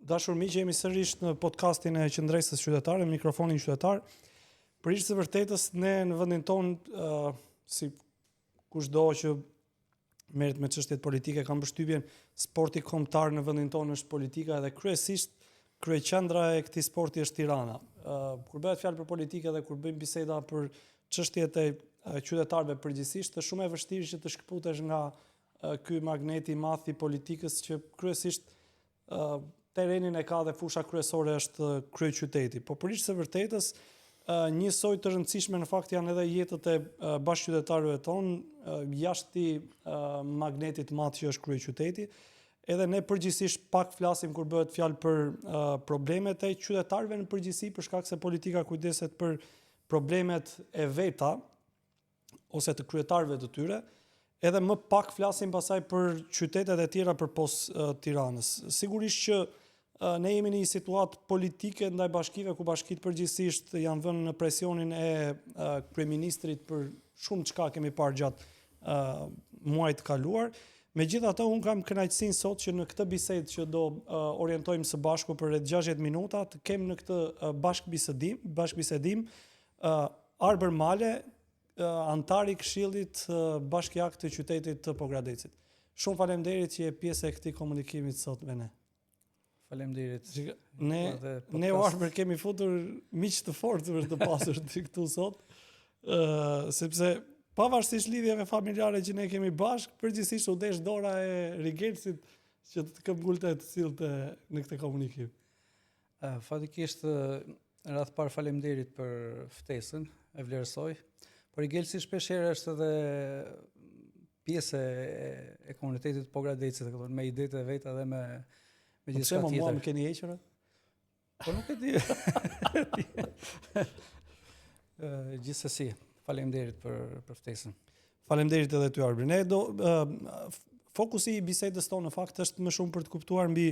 Dashur miq, jemi sërish në podcastin e Qendresës Qytetare, mikrofonin qytetar. Për ishte të vërtetës, ne në vendin tonë, si kushdo që merret me çështjet politike, kam përshtypjen sporti kombëtar në vendin tonë është politika dhe kryesisht kryeqendra e këtij sporti është Tirana. Kur bëhet fjalë për politikë dhe kur bëjmë biseda për çështjet e qytetarëve përgjithsisht, është shumë e vështirë që të shkputesh nga ky magneti i madh i politikës që kryesisht terrenin e ka dhe fusha kryesore është kryeqyteti. Po për ishte vërtetës, njësoj të rëndësishme në fakt janë edhe jetët e bashkëqytetarëve tonë jashtë magnetit madh që është kryeqyteti. Edhe ne përgjithsisht pak flasim kur bëhet fjalë për problemet e qytetarëve në përgjithësi, për shkak se politika kujdeset për problemet e veta ose të kryetarëve të tyre. Edhe më pak flasim pasaj për qytetet e tjera përpos Tiranës. Sigurisht që ne jemi në një situatë politike ndaj bashkive ku bashkitë përgjithsisht janë vënë në presionin e kryeministrit për shumë çka kemi parë gjatë muajit të kaluar. Megjithatë, unë kam kënaqësinë sot që në këtë bisedë që do orientojmë së bashku për rreth 60 minuta, të kem në këtë bashkëbisedim Arber Male, antari i Këshillit Bashkiak të qytetit të Pogradecit. Shumë faleminderit që je pjesë e këtij komunikimi sot me ne. Faleminderit. Ne Arber kemi futur miq të fortë për të pasur ti këtu sot, sepse pavarësisht lidhjeve familjare që ne kemi bashkë, përgjithsisht u desh dora e Rigelsit që të këmbgulte të sillte në këtë komunikim. Fatikisht radh parë faleminderit për ftesën, e vlerësoj. Por Rigelsi shpeshherë është edhe pjesë e komunitetit Pogradecit, me idetë e veta dhe me gjithçka tjetër. Po mua më keni hequr? Po nuk e di. Gjithsesi, faleminderit për ftesën. Faleminderit edhe ty Arber. Ne fokusi i bisedës tonë në fakt është më shumë për të kuptuar mbi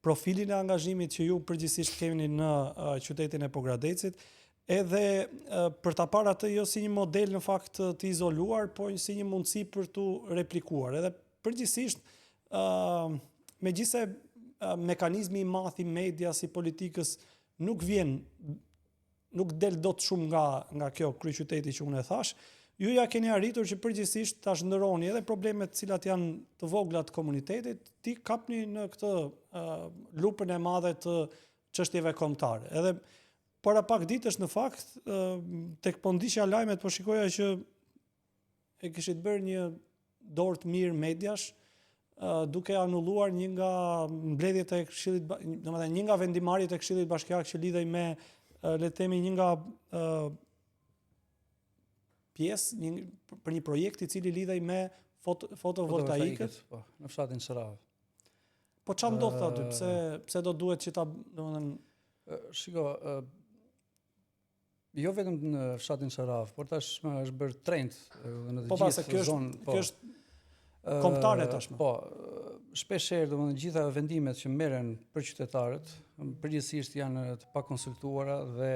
profilin e angazhimit që ju përgjithsisht keni në qytetin e Pogradecit, edhe për ta parë atë jo si një model në fakt të izoluar, por si një mundësi për tu replikuar. Edhe përgjithsisht, megjithse mekanizmi i madh i medias, i politikës nuk del dot shumë nga kjo kryeqyteti që unë e thash, ju ja keni arritur që përgjithsisht ta zhndërroni edhe problemet të cilat janë të vogla të komunitetit, ti kapni në këtë lupën e madhe të çështjeve kombëtare. Edhe para pak ditësh në fakt, tek po ndiqja lajmet, po shikoja që e kishit bërë një dorë të mirë mediash, duke anulluar një nga mbledhjet e Këshillit, domethënë një nga vendimarrjet e Këshillit Bashkiak që lidhej me le të themi një nga pjesë për një projekt i cili lidhej me fotovoltaikët. Po, në fshatin Sharav. Po çfarë ndodh aty? Pse do duhet që ta, domethënë shiko, jo vetëm në fshatin Sharav, por tashmë është bërë trend në të gjithë zonë. Kjo është kombëtare tashmë. Po, shpeshherë domethënë gjitha vendimet që merren për qytetarët, përgjithsisht janë të pakonsultuara dhe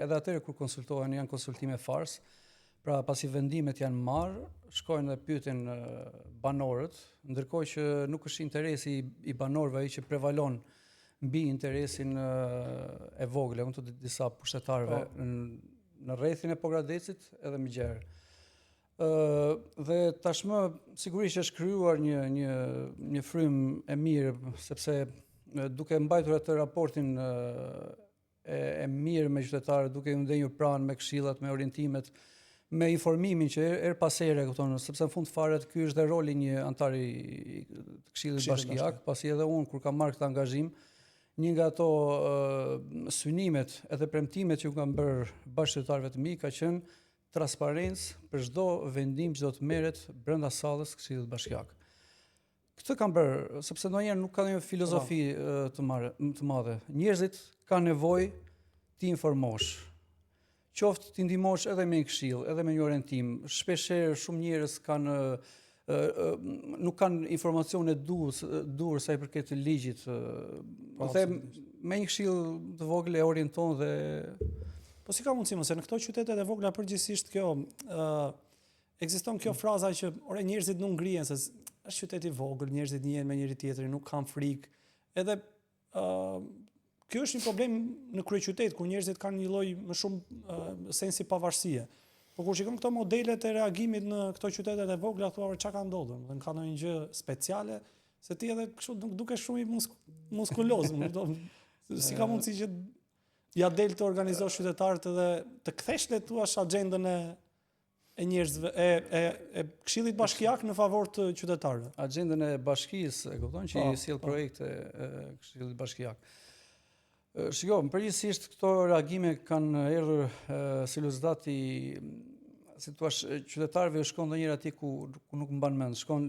edhe atëherë kur konsultohen janë konsultime fars. Pra pasi vendimet janë marrë, shkojnë dhe pyetin banorët, ndërkohë që nuk është interesi i banorëve ai që prevalon mbi interesin e vogël, unë të disa pushtetarëve në rrethin e Pogradecit edhe më gjerë. Dhe tashmë sigurisht është krijuar një frym e mirë, sepse duke mbajtur atë raportin e mirë me qytetarët, duke u ndenjur pranë me këshillat, me orientimet, me informimin që her pas here, sepse në fund fare ky është dhe roli një antari të Këshillit Bashkiak, pasi edhe unë kur kam marrë këtë angazhim, një nga ato synimet edhe premtimet që u kam bërë bashkëqytetarëve të mi ka qenë transparencë për çdo vendim që do të merret brenda sallës Këshillit Bashkiak. Këtë kam bërë sepse ndonjëherë nuk ka një filozofi të madhe. Njerëzit kanë nevojë ti informosh. Qoftë ti ndihmosh edhe me një këshill, edhe me një orientim. Shpeshherë shumë njerëz nuk kanë informacione dur sa i përket të ligjit. Dhe me një këshill të vogël e orienton dhe po si ka mundësi mëse në këto qytetet e vogla përgjithsisht ekziston kjo fraza që njerëzit nuk ngrihen se është qytet i vogël, njerëzit njihen me njëri tjetrin, nuk kanë frikë. Edhe kjo është një problem në kryeqytet ku njerëzit kanë një lloj më shumë sensi pavarësie. Po kur shikon këto modelet e reagimit në këto qytetet e vogla, thua çka ka ndodhur, do të ka ndonjë gjë speciale, se ti edhe kështu nuk dukesh shumë i muskuloz, si ka mundësi që ja del të organizosh qytetarët edhe të kthesh le tuash agjendën e njerëzve e Këshillit Bashkiak në favor të qytetarëve. Agjendën e bashkisë, e kupton, që i sjell projekte e Këshillit Bashkiak. Shiko, përgjithsisht këto reagime kanë erdhur si rezultati, si thua, qytetarëve shkon ndonjëherë aty ku nuk mban mend, shkon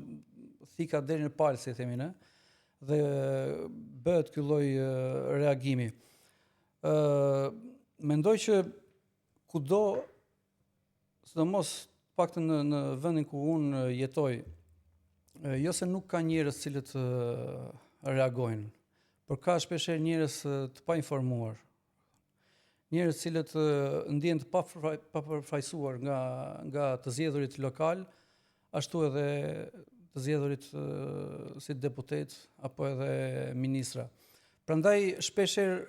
thika deri në palë, si themi ne, dhe bëhet ky lloj reagimi. Mendoj që kudo, sidomos paktën në vendin ku unë jetoj, jo se nuk ka njerëz cilët reagojnë, por ka shpeshherë njerëz të painformuar, njerëz cilët ndjehen të papërfaqësuar nga të zgjedhurit lokal, ashtu edhe të zgjedhurit si deputet apo edhe ministra. Prandaj shpeshherë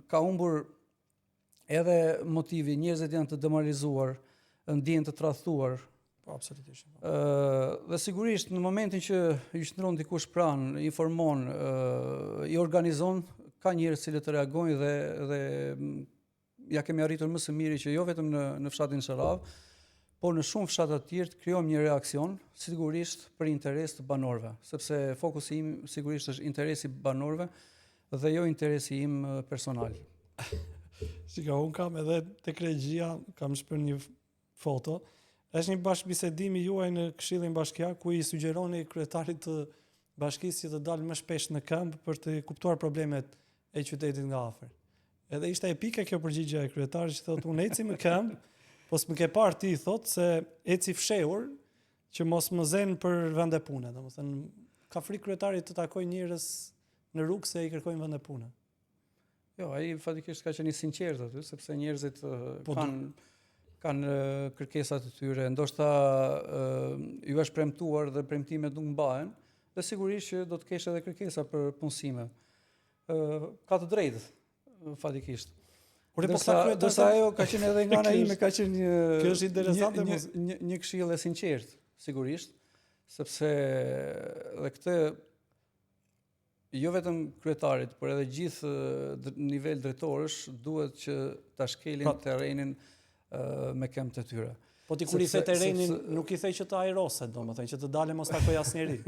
ka humbur edhe motivi, njerëzit janë të demoralizuar, ndjehen të tradhtuar. Po, absolutisht. Dhe sigurisht në momentin që i shndron dikush pranë, informon, i organizon, ka njerëz që të reagojnë dhe ja kemi arritur më së miri që jo vetëm në fshatin Sharav, por në shumë fshatra të tjerë krijojmë një reaksion, sigurisht për interes të banorëve, sepse fokusi im sigurisht është interesi i banorëve dhe jo interesi im personal. Shika, unë kam edhe tek regjia, kam shpër një foto. Është një bashkëbisedimi juaj në Këshillin Bashkiak ku i sugjeroni kryetarit të bashkisë që të dalë më shpesh në këmbë për të kuptuar problemet e qytetit nga afër. Edhe ishte epike kjo përgjigje e kryetarit që thotë unë eci më këmbë, po s'më ke parë ti thotë se eci fshehur që mos më zen për vende pune. Domethënë ka frikë kryetari të takojë njerëz në rrugë se i kërkojnë vende pune. Jo, ai fatikisht ka qenë i sinqert aty, sepse njerëzit kanë kërkesat e tyre, ndoshta ju është premtuar dhe premtimet nuk mbahen, dhe sigurisht që do të kesh edhe kërkesa për punësime. Ka të drejtë, fatikisht. Dërsa ajo ka qenë edhe nga ana ime, ka qenë kjo është interesante një këshill e sinqert, sigurisht, sepse dhe këtë jo vetëm kryetarit, por edhe gjithë nivel drejtorësh duhet që ta shkelin terrenin me këmbë të tyre. Po ti kur i the terrenin, nuk i the që të ajroset, domethënë që të dalë mos takoj asnjëri.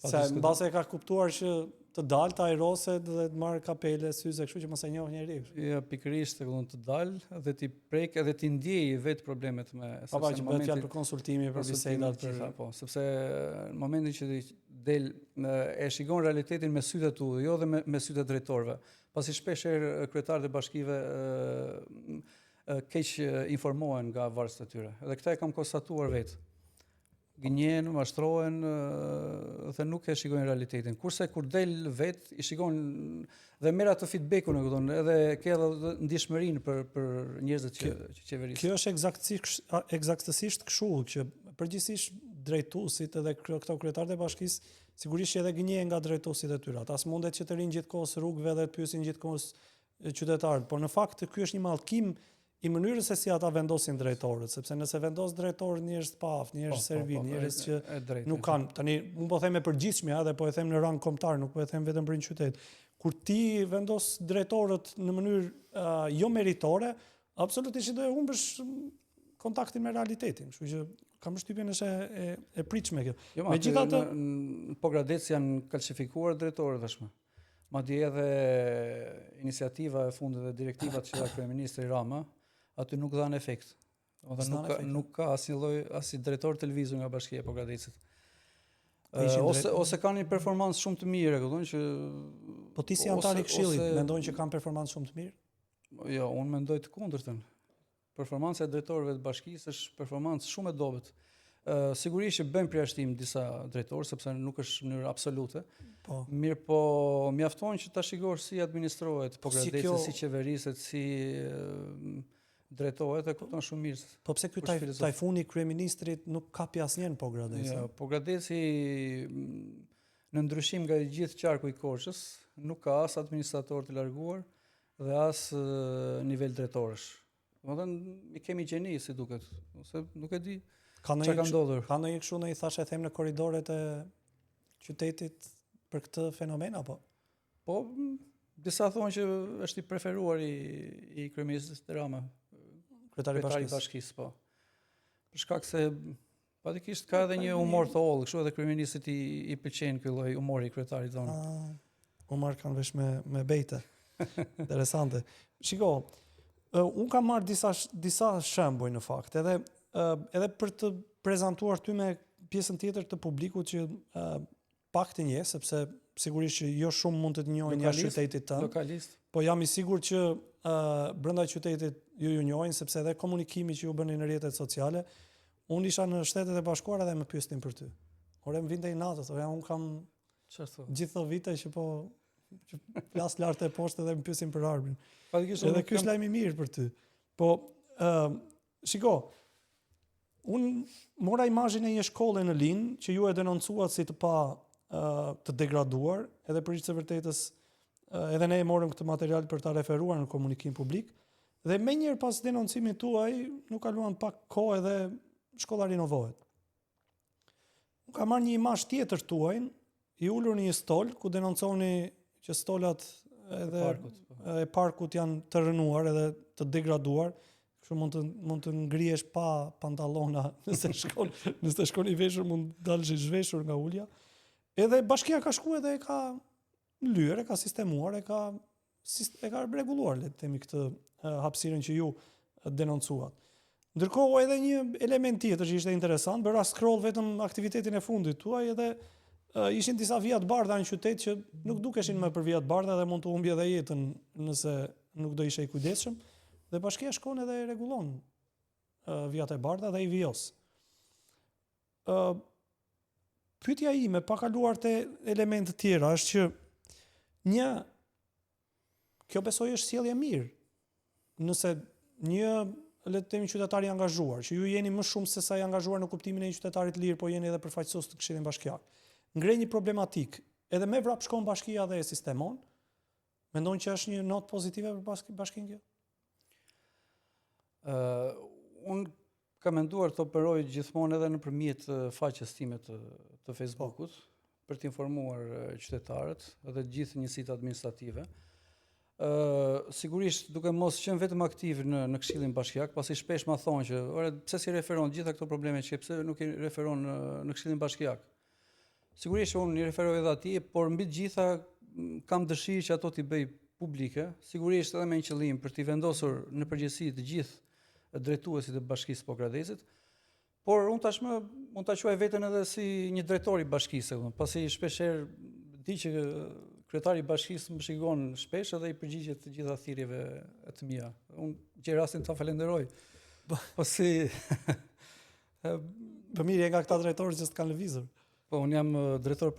Se mbase e ka kuptuar që të dalë të ajroset dhe të marrë kapele, syze, kështu që mos e njoh njeri. Ja, pikërisht të dalë dhe ti prek edhe ti ndjej vetë problemet me që bëhet fjalë për konsultimi, për bisedat, po, sepse në momentin që del e shikon realitetin me sytë e tu, jo dhe me sytë e drejtorëve. Pasi shpeshherë kryetarët e bashkive keq informohen nga varësit e tyre. Dhe këta e kam konstatuar vetë. Gënjen, mashtrohen dhe nuk e shikojnë realitetin. Kurse kur del vetë, i shikojnë dhe merr atë feedbackun, edhe ke edhe ndjeshmërinë për njerëzit që qeverisë. Kjo është eksaktësisht kështu që përgjithsisht drejtuesit edhe këto kryetarët e bashkisë sigurisht që edhe gënjehen nga drejtuesit e tyre. Ata s'mundet që të rinë gjithkohës rrugëve dhe të pyesin gjithkohës qytetarët, por në fakt ky është një mallkim i mënyrës se si ata vendosin drejtorët, sepse nëse vendos drejtorët njerëz të paaftë, njerëz servil, njerëz që nuk kanë, tani unë po them me përgjithshmja edhe po e them në rang kombëtar, nuk po e them vetëm për një qytet. Kur ti vendos drejtorët në mënyrë jo meritore, absolutisht do e humbësh kontaktin me realitetin, kështu që kam përshtypjen është e pritshme kjo. Jo, megjithatë në Pogradec janë kalcifikuar drejtorët tashmë. Madje edhe iniciativa e fundit dhe direktivat që ka kryeministri Rama, aty nuk dhanë efekt. Nuk ka asnjë drejtor televizor nga Bashkia e Pogradecit. Ose kanë një performancë shumë të mirë, e kupton që po ti si antar i Këshillit mendon që kanë performancë shumë të mirë? Jo, unë mendoj të kundërtën. Performanca e drejtorëve të bashkisë është performancë shumë e dobët. Sigurisht që bëjmë përjashtim disa drejtorë, sepse nuk është në mënyrë absolute. Po. Mirë, po mjafton që ta shikosh si administrohet Pogradeci, si qeveriset, si drejtohet, e kupton shumë mirë. Po pse ky tajfuni kryeministrit nuk kapi asnjëherë Pogradeci? Ja, Pogradeci në ndryshim nga i gjithë qarku i Korçës, nuk ka as administrator të larguar dhe as nivel drejtorësh. Domethënë i kemi gjeni si duket, ose nuk e di çka ka ndodhur. Ka ndonjë kështu në i thashë them në korridoret e qytetit për këtë fenomen apo? Po disa thonë që është i preferuar i kryeministit Rama, kryetari i bashkisë, po. Për shkak se patikisht ka edhe një humor të hollë, kështu edhe kryeministit i pëlqen ky lloj humori i kryetarit tonë. Humor kanë vesh me bejte. Interesante. Shiko, un kam marrë disa shembuj në fakt, edhe për të prezantuar ty me pjesën tjetër të publikut që pak të nje, sepse sigurisht që jo shumë mund të të njohin jashtë qytetit tënd. Lokalist. Po jam i sigurt që brenda qytetit ju njohin, sepse edhe komunikimi që ju bëni në rrjetet sociale, unë isha në Shtetet e Bashkuara dhe më pyesnin për ty. Ore më vinte i natës, unë kam gjithë të vite që flas lart e poshtë dhe më pyesin për arbrin. Edhe ky është lajm i mirë për ty. Po shiko, unë mora imazhin e një shkolle në Lin që ju e denoncuat si të degraduar, edhe për së vërtetës edhe ne e morëm këtë material për ta referuar në komunikim publik, dhe me njërë pas denoncimit tuaj nuk kaluan pak kohë edhe shkolla rinovohet. Unë ka marrë një imazh tjetër tuaj, i ulur në një stol ku denonconi që stolat e parkut janë të rënuar edhe të degraduar, kështu mund të ngrihesh pa pantallona nëse shkon i veshur mund dalësh i zhveshur nga ulja. Edhe bashkia ka shkuar dhe e ka lyer, e ka sistemuar, e ka rregulluar, le të themi, këtë hapësirën që ju denoncuat. Ndërkohë edhe një element tjetër që ishte interesant, bëra scroll vetëm aktivitetin e fundit tuaj edhe ishin disa vija të bardha në qytet që nuk dukeshin më për vija të bardha dhe mund të humbi edhe jetën nëse nuk do ishe i kujdesshëm, dhe bashkia shkon edhe e rregullon vijat e bardha dhe i vijos. Pyetja ime pa kaluar te elemente të tjera është që kjo besoj është sjellje mirë. Nëse një le të themi qytetar i angazhuar, që ju jeni më shumë se sa i angazhuar në kuptimin e një qytetarit lirë, po jeni edhe përfaqësues të Këshillit Bashkiak. Ngre një problematik, edhe me vrap shkon bashkia dhe e sistemon, mendon që është një notë pozitive për bashkinë kjo? Unë kam menduar të operoj gjithmonë edhe nëpërmjet faqes time të Facebookut, për të informuar qytetarët edhe gjithë njësitë administrative. Sigurisht duke mos qenë vetëm aktiv në Këshillin Bashkiak, pasi shpesh ma thonë që pse si referon gjitha këto probleme që pse nuk i referon në Këshillin Bashkiak. Sigurisht unë i referoj edhe atij, por mbi të gjitha kam dëshirë që ato t'i bëj publike, sigurisht edhe me një qëllim për t'i vendosur në përgjithësi të gjithë drejtuesit e Bashkisë Pokradesit, por unë tashmë mund ta quaj veten edhe si një drejtor i bashkisë, pasi shpeshherë di që kryetari i bashkisë më shikon shpesh edhe i përgjigjet të gjitha thirrjeve të mia. Unë gjej rastin ta falenderoj. Po si po mirë e ka këta drejtorë që s'kan lëvizur. Po unë jam drejtor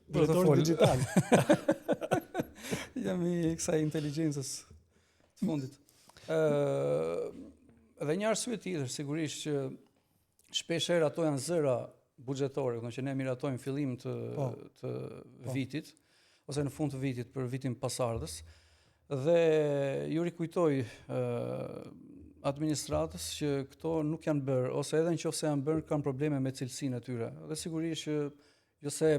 drejtor digital. Jam i kësaj inteligjencës të fundit. Edhe një arsye tjetër, sigurisht që shpeshherë ato janë zëra buxhetore, që ne miratojmë fillim të vitit ose në fund të vitit për vitin pasardhës, dhe ju rikujtoj administratës që këto nuk janë bërë, ose edhe nëse janë bërë kanë probleme me cilësinë e tyre. Dhe sigurisht që jo se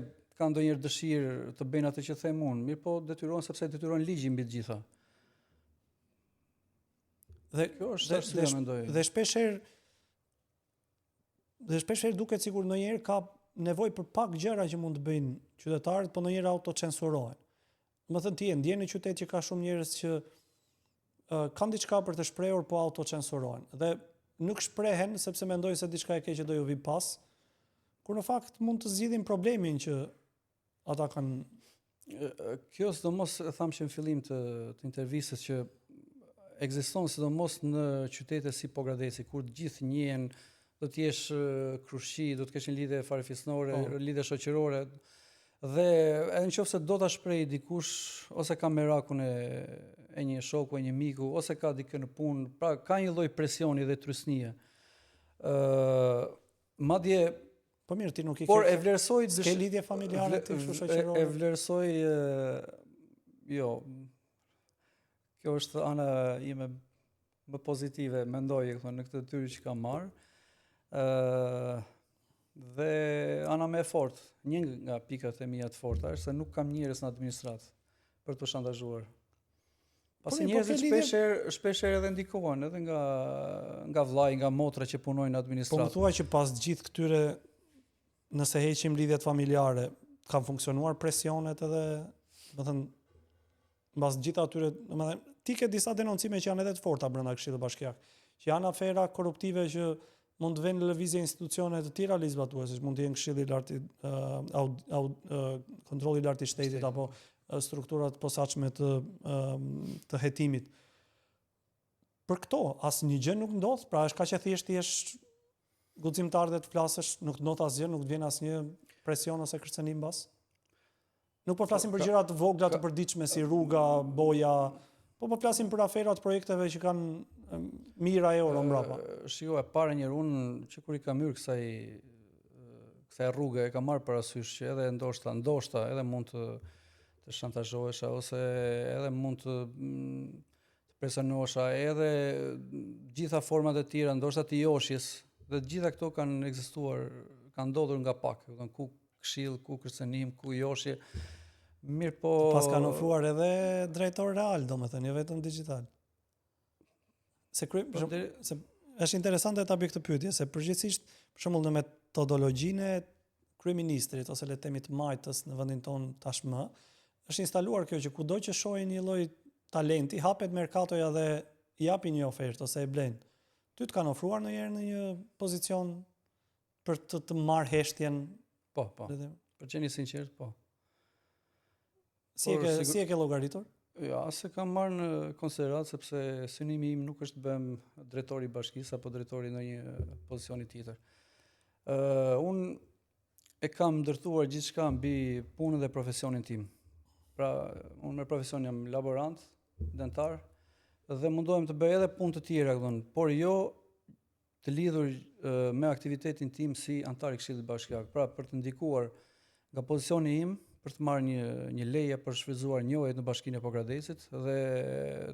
kanë ndonjëherë dëshirë të bëjnë atë që them unë, mirë po detyrohen sepse detyron ligji mbi të gjitha. Dhe kjo është arsyeja mendoj. Dhe shpeshherë duket sikur ndonjëherë ka nevojë për pak gjëra që mund të bëjnë qytetarët, po ndonjëherë autocensurohen. Më thënë ti e ndjen në qytet që ka shumë njerëz që kanë diçka për të shprehur, po autocensurohen. Dhe nuk shprehen sepse mendojnë se diçka e keqe do ju vi pas, kur në fakt mund të zgjidhin problemin që ata kanë. Kjo sidomos e tham që në fillim të intervistës që ekziston sidomos në qytete si Pogradeci, kur të gjithë njihen, do të jesh krushi, do të kesh një lidhje farefisnore, lidhje shoqërore, dhe edhe nëse do ta shpreh dikush, ose ka merakun e një shoku, e një miku, ose ka dikë në punë, pra ka një lloj presioni dhe trysnie. Madje Po mirë, ti nuk i Por ke. e vlerësoj Ke lidhje familjare ti kështu shoqërore? E vlerësoj jo. Kjo është ana ime më pozitive, mendoj në këtë tyri që kam marrë. Dhe ana më e fortë, një nga pikat e mia të forta është se nuk kam njerëz në administratë për të shantazhuar. Pasi njerëzit shpeshherë edhe ndikohen edhe nga vllai, nga motra që punojnë në administratë. Po më thuaj që pas gjithë këtyre, nëse heqim lidhjet familjare, kanë funksionuar presionet edhe, do të thënë, mbas gjithë atyre, domethënë, ti ke disa denoncime që janë edhe të forta brenda Këshillit Bashkiak, që janë afera korruptive që mund të vënë në lëvizje institucione të tjera legislatuese, mund të jenë Këshilli i lartë, kontrolli i lartë i shtetit apo strukturat posaçme të hetimit. Për këto, asnjë gjë nuk ndodh, pra është kaq e thjeshtë ti je guximtar dhe të flasësh, nuk ndodh asgjë, nuk të vjen asnjë presion ose kërcënim mbas. Nuk po flasim për gjëra të vogla të përditshme si rruga, boja, po flasim për aferat projekteve që kanë mijëra euro mbrapa. Shiko, e para njëherë unë që kur i kam hyrë kësaj rruge e kam marrë parasysh që edhe ndoshta edhe mund të shantazhohesha ose edhe mund të presionosha edhe gjitha format e tjera, ndoshta të joshjes, dhe gjitha këto kanë ekzistuar, kanë ndodhur nga pak, ku këshill, ku kërcënim, ku joshje. Mirë po... Pas kanë ofruar edhe drejtor real, domethënë, jo vetëm digjital. Se është interesante ta bëj këtë pyetje, se përgjithsisht, për shembull në metodologjinë e kryeministrit ose le të themi të majtës në vendin ton tashmë, është instaluar kjo që kudo që shohin një lloj talenti, hapet merkatoja dhe i japin një ofertë ose e blen. Ty të kanë ofruar ndonjëherë në një pozicion për të marrë heshtjen? Po. Për qenë sinqert, po. Si e ke llogaritur? Ja, se kam marrë në konsiderat sepse synimi im nuk është të bëhem drejtori i bashkisë apo drejtori në një pozicioni tjetër. Unë e kam ndërtuar gjithçka mbi punën dhe profesionin tim. Pra, unë me profesion jam laborant, dentar, dhe mundohem të bëj edhe punë të tjera, por jo të lidhur me aktivitetin tim si antar i Këshillit Bashkiak. Pra, për të ndikuar nga pozicioni im, për të marrë një leje për shfrytzuar njohjet në Bashkinë e Pokradesit dhe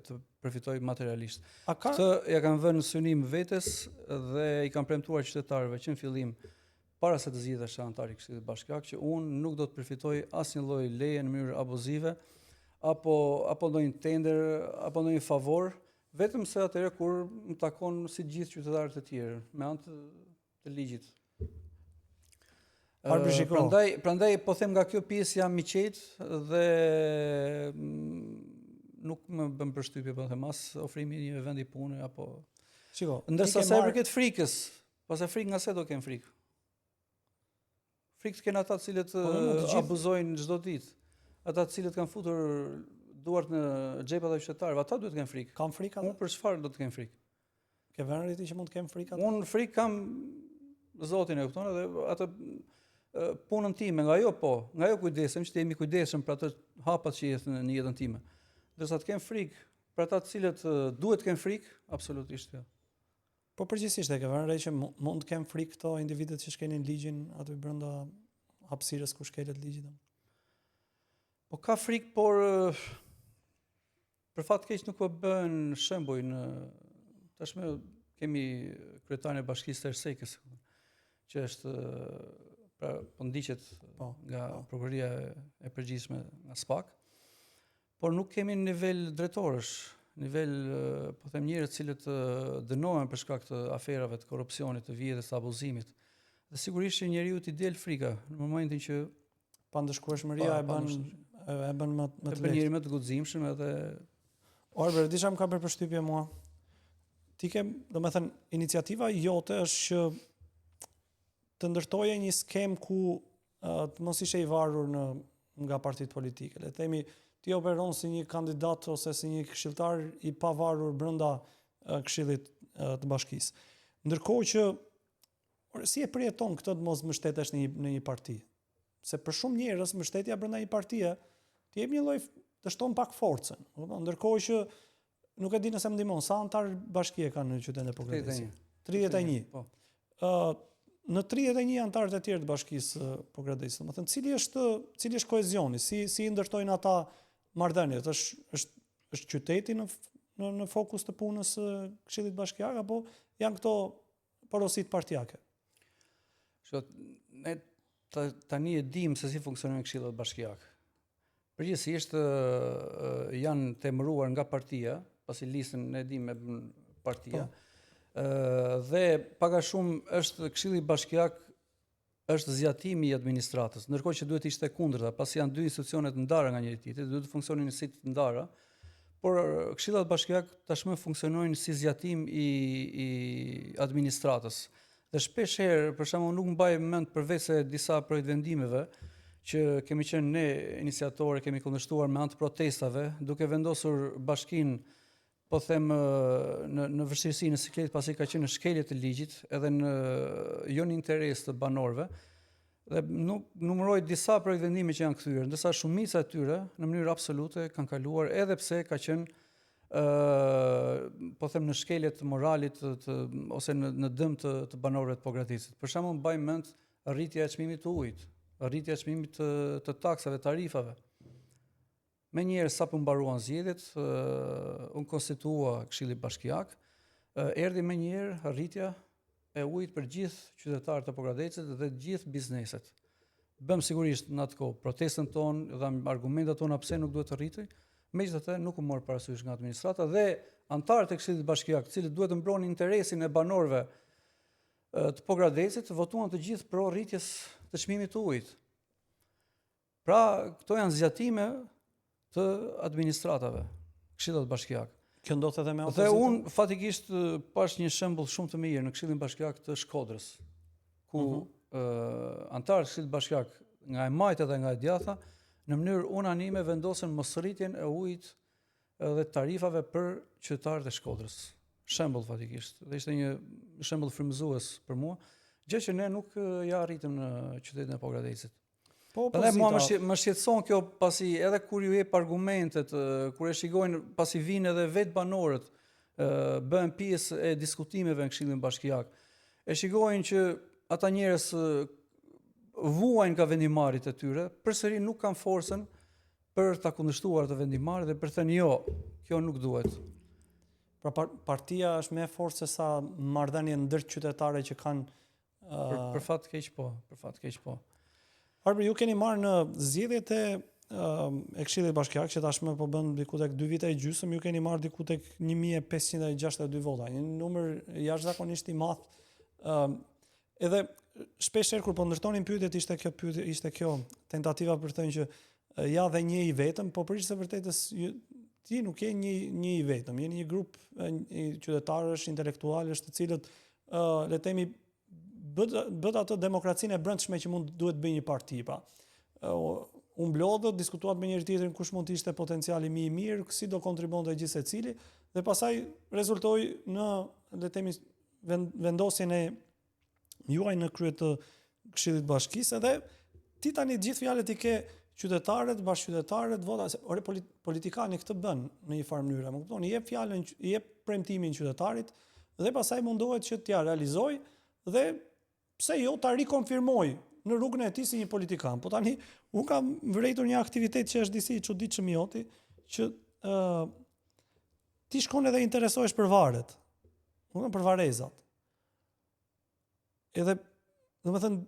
të përfitoj materialisht. Këtë ja kam vënë në synim vetes dhe i kam premtuar qytetarëve që në fillim, para se të zgjidhesh antar i Këshillit Bashkiak, që unë nuk do të përfitoj asnjë lloj leje në mënyrë abuzive apo ndonjë tender apo ndonjë favor, vetëm se atëherë kur më takon si gjithë qytetarët e tjerë me anë të ligjit. Prandaj po them nga kjo pjesë jam i qetë dhe nuk më bën përshtypje po them as ofrimi një vendi pune apo. Shiko, ndërsa sa i përket frikës, pastaj frikë nga se do kem frikë. Frikë kanë ata të cilët abuzojnë çdo ditë. Ata të cilët kanë futur duart në xhepat e qytetarëve, ata duhet të kenë frikë. Kam frikë ata? Unë për çfarë do të kem frikë? Ke vënë ti që mund të kem frikë ata? Unë frikë kam Zotin e kupton edhe atë punën time, nga jo kujdesem, që të jemi kujdesshëm për ato hapat që jetë në jetën time. Ndërsa të kem frikë për ata të cilët duhet të kenë frikë, absolutisht jo. Po përgjithsisht e ke vënë re që mund të kem frikë këto individet që shkelin ligjin aty brenda hapësirës ku shkelet ligji. Po ka frikë, por për fat keq nuk po bën shembuj në tashmë kemi kryetarin e bashkisë së Ersekës, që është pra po ndiqet nga prokuroria e përgjithshme nga SPAK, por nuk kemi në nivel drejtorësh, nivel po them njerëz të cilët dënohen për shkak të aferave të korrupsionit, të vjedhjes, të abuzimit. Dhe sigurisht që njeriu t'i del frika në momentin që pandëshkueshmëria e bën më të lehtë. Njëri më të guximshëm edhe Orber, disha më ka bërë përshtypje mua. Ti ke, domethënë, iniciativa jote është që të ndërtoje një skem ku të mos ishe i varur nga partitë politike. Le të themi, ti operon si një kandidat ose si një këshilltar i pavarur brenda Këshillit të Bashkisë. Ndërkohë që si e përjeton këtë të mos mbështetesh në një parti? Se për shumë njerëz mbështetja brenda një partie ti jep një lloj të shton pak forcën. Ndërkohë që nuk e di nëse më ndihmon, sa antar bashkie kanë në qytetin e Pokradesit? 31. Po. në 31 anëtarët e tjerë të Bashkisë Pogradecit, domethënë cili është kohezioni, si ndërtojnë ata marrëdhëniet, është qyteti në fokus të punës së Këshillit Bashkiak apo janë këto porositë partijake? Ne tani e dim se si funksionojnë Këshillat Bashkiak. Përgjithsisht janë temëruar nga partia, pasi listën e dim me partia. Dhe pak a shumë është Këshilli Bashkiak është zgjatimi i administratës, ndërkohë që duhet ishte kundërta, pasi janë dy institucionet ndara nga njëri tjetri, duhet të funksionin si të ndara, por Këshillat Bashkiak tashmë funksionojnë si zgjatim i administratës. Dhe shpesh herë, për shembull, nuk mbaj mend përveç se disa projekt vendimeve që kemi qenë ne iniciatorë, kemi kundërshtuar me anë të protestave, duke vendosur bashkinë, po them në vështirësi, në siklet, pasi ka qenë në shkelje të ligjit, edhe në jo në interes të banorëve, dhe nuk numëroj disa projekt vendime që janë kthyer, ndërsa shumica e tyre në mënyrë absolute kanë kaluar, edhe pse ka qenë po them në shkelje të moralit ose në dëm të banorëve të Pogradecit. Për shembull, mbaj mend rritja e çmimit të ujit, rritja e çmimit të taksave, tarifave. Menjëherë sa po mbaruan zgjedhjet, u konstitua Këshilli Bashkiak, erdhi menjëherë rritja e ujit për gjithë qytetarët e Pogradecit dhe gjithë bizneset. Bëm sigurisht në atë kohë protestën tonë dhe argumentat tona pse nuk duhet të rritej, megjithatë nuk u mor parasysh nga administrata dhe anëtarët e Këshillit Bashkiak, të cilët duhet të mbronin interesin e banorëve të Pogradecit, votuan të gjithë pro rritjes të çmimit të ujit. Pra, këto janë zgjatime të administratave, Këshillat Bashkiak. Kjo ndodh edhe me opozitën. Dhe unë fatikisht pash një shembull shumë të mirë në Këshillin Bashkiak të Shkodrës, ku anëtarët e Këshillit Bashkiak nga e majtë dhe nga e djatha në mënyrë unanime vendosën mosrritjen e ujit dhe tarifave për qytetarët e Shkodrës. Shembull fatikisht, dhe ishte një shembull frymëzues për mua, gjë që ne nuk ja arritëm në qytetin e Pogradecit. Edhe mua më shqetëson kjo, pasi edhe kur ju jep argumentet, kur e shikojnë, pasi vinë edhe vetë banorët, bëhen pjesë e diskutimeve në Këshillin Bashkiak, e shikojnë që ata njerëz vuajnë nga vendimarrjet e tyre, përsëri nuk kanë forcën për ta kundërshtuar të vendimarrjet dhe për të thënë jo, kjo nuk duhet. Pra partia është me forcë se sa marrëdhënie ndër qytetarë që kanë për fat keq po, për fat keq po. Ju keni marrë në zgjedhjet e Këshillit Bashkiak, që tashmë po bën diku tek 2 vite e gjysmë, ju keni marrë diku tek 1562 vota, një numër jashtëzakonisht i madh. Edhe shpesh herë kur po ndërtonin pyetjet, ishte kjo tentativa për të thënë që ja dhe një i vetëm, po për së vërtetës ti nuk je një i vetëm, jeni një grup qytetarësh, intelektualësh, të cilët le të themi bët atë demokracinë e brendshme që duhet bëjë një parti, pra. U mblodhët, diskutuat me njëri tjetrin kush mund të ishte potenciali më i mirë, si do kontribonte gjithë secili, dhe pastaj rezultoi në, le të themi, vendosjen e juaj në krye të Këshillit Bashkisë, edhe ti tani gjithë fjalët i ke qytetarët, bashkëqytetarët, vota, ore politikani këtë bën në një farë mënyrë, më kupton, i jep fjalën, i jep premtimin qytetarit dhe pastaj mundohet që t'ja realizojë dhe pse jo ta rikonfirmoj në rrugën e tij si një politikan. Po tani unë kam vërejtur një aktivitet që është disi i çuditshëm i joti, që ti shkon edhe interesohesh për varet. Për varezat. Edhe, domethënë,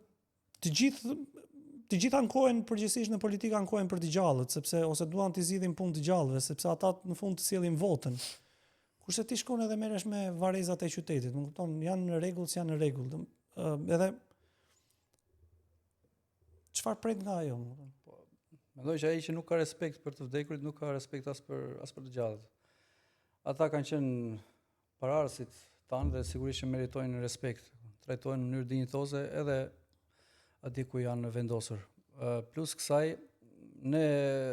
të gjithë ankohen përgjithsisht në politikë ankohen për të gjallët, sepse ose duan të zgjidhin punë të gjallëve, sepse ata në fund të sjellin votën. Kurse ti shkon edhe merresh me varezat e qytetit, më kupton, janë në rregull, janë në rregull. Edhe çfarë pret nga ajo? Mendoj që ai që nuk ka respekt për të vdekurit nuk ka respekt as për të gjallët. Ata kanë qenë pararësit tanë dhe sigurisht që meritojnë respekt, trajtohen në mënyrë dinjitoze edhe aty ku janë vendosur. Plus kësaj, ne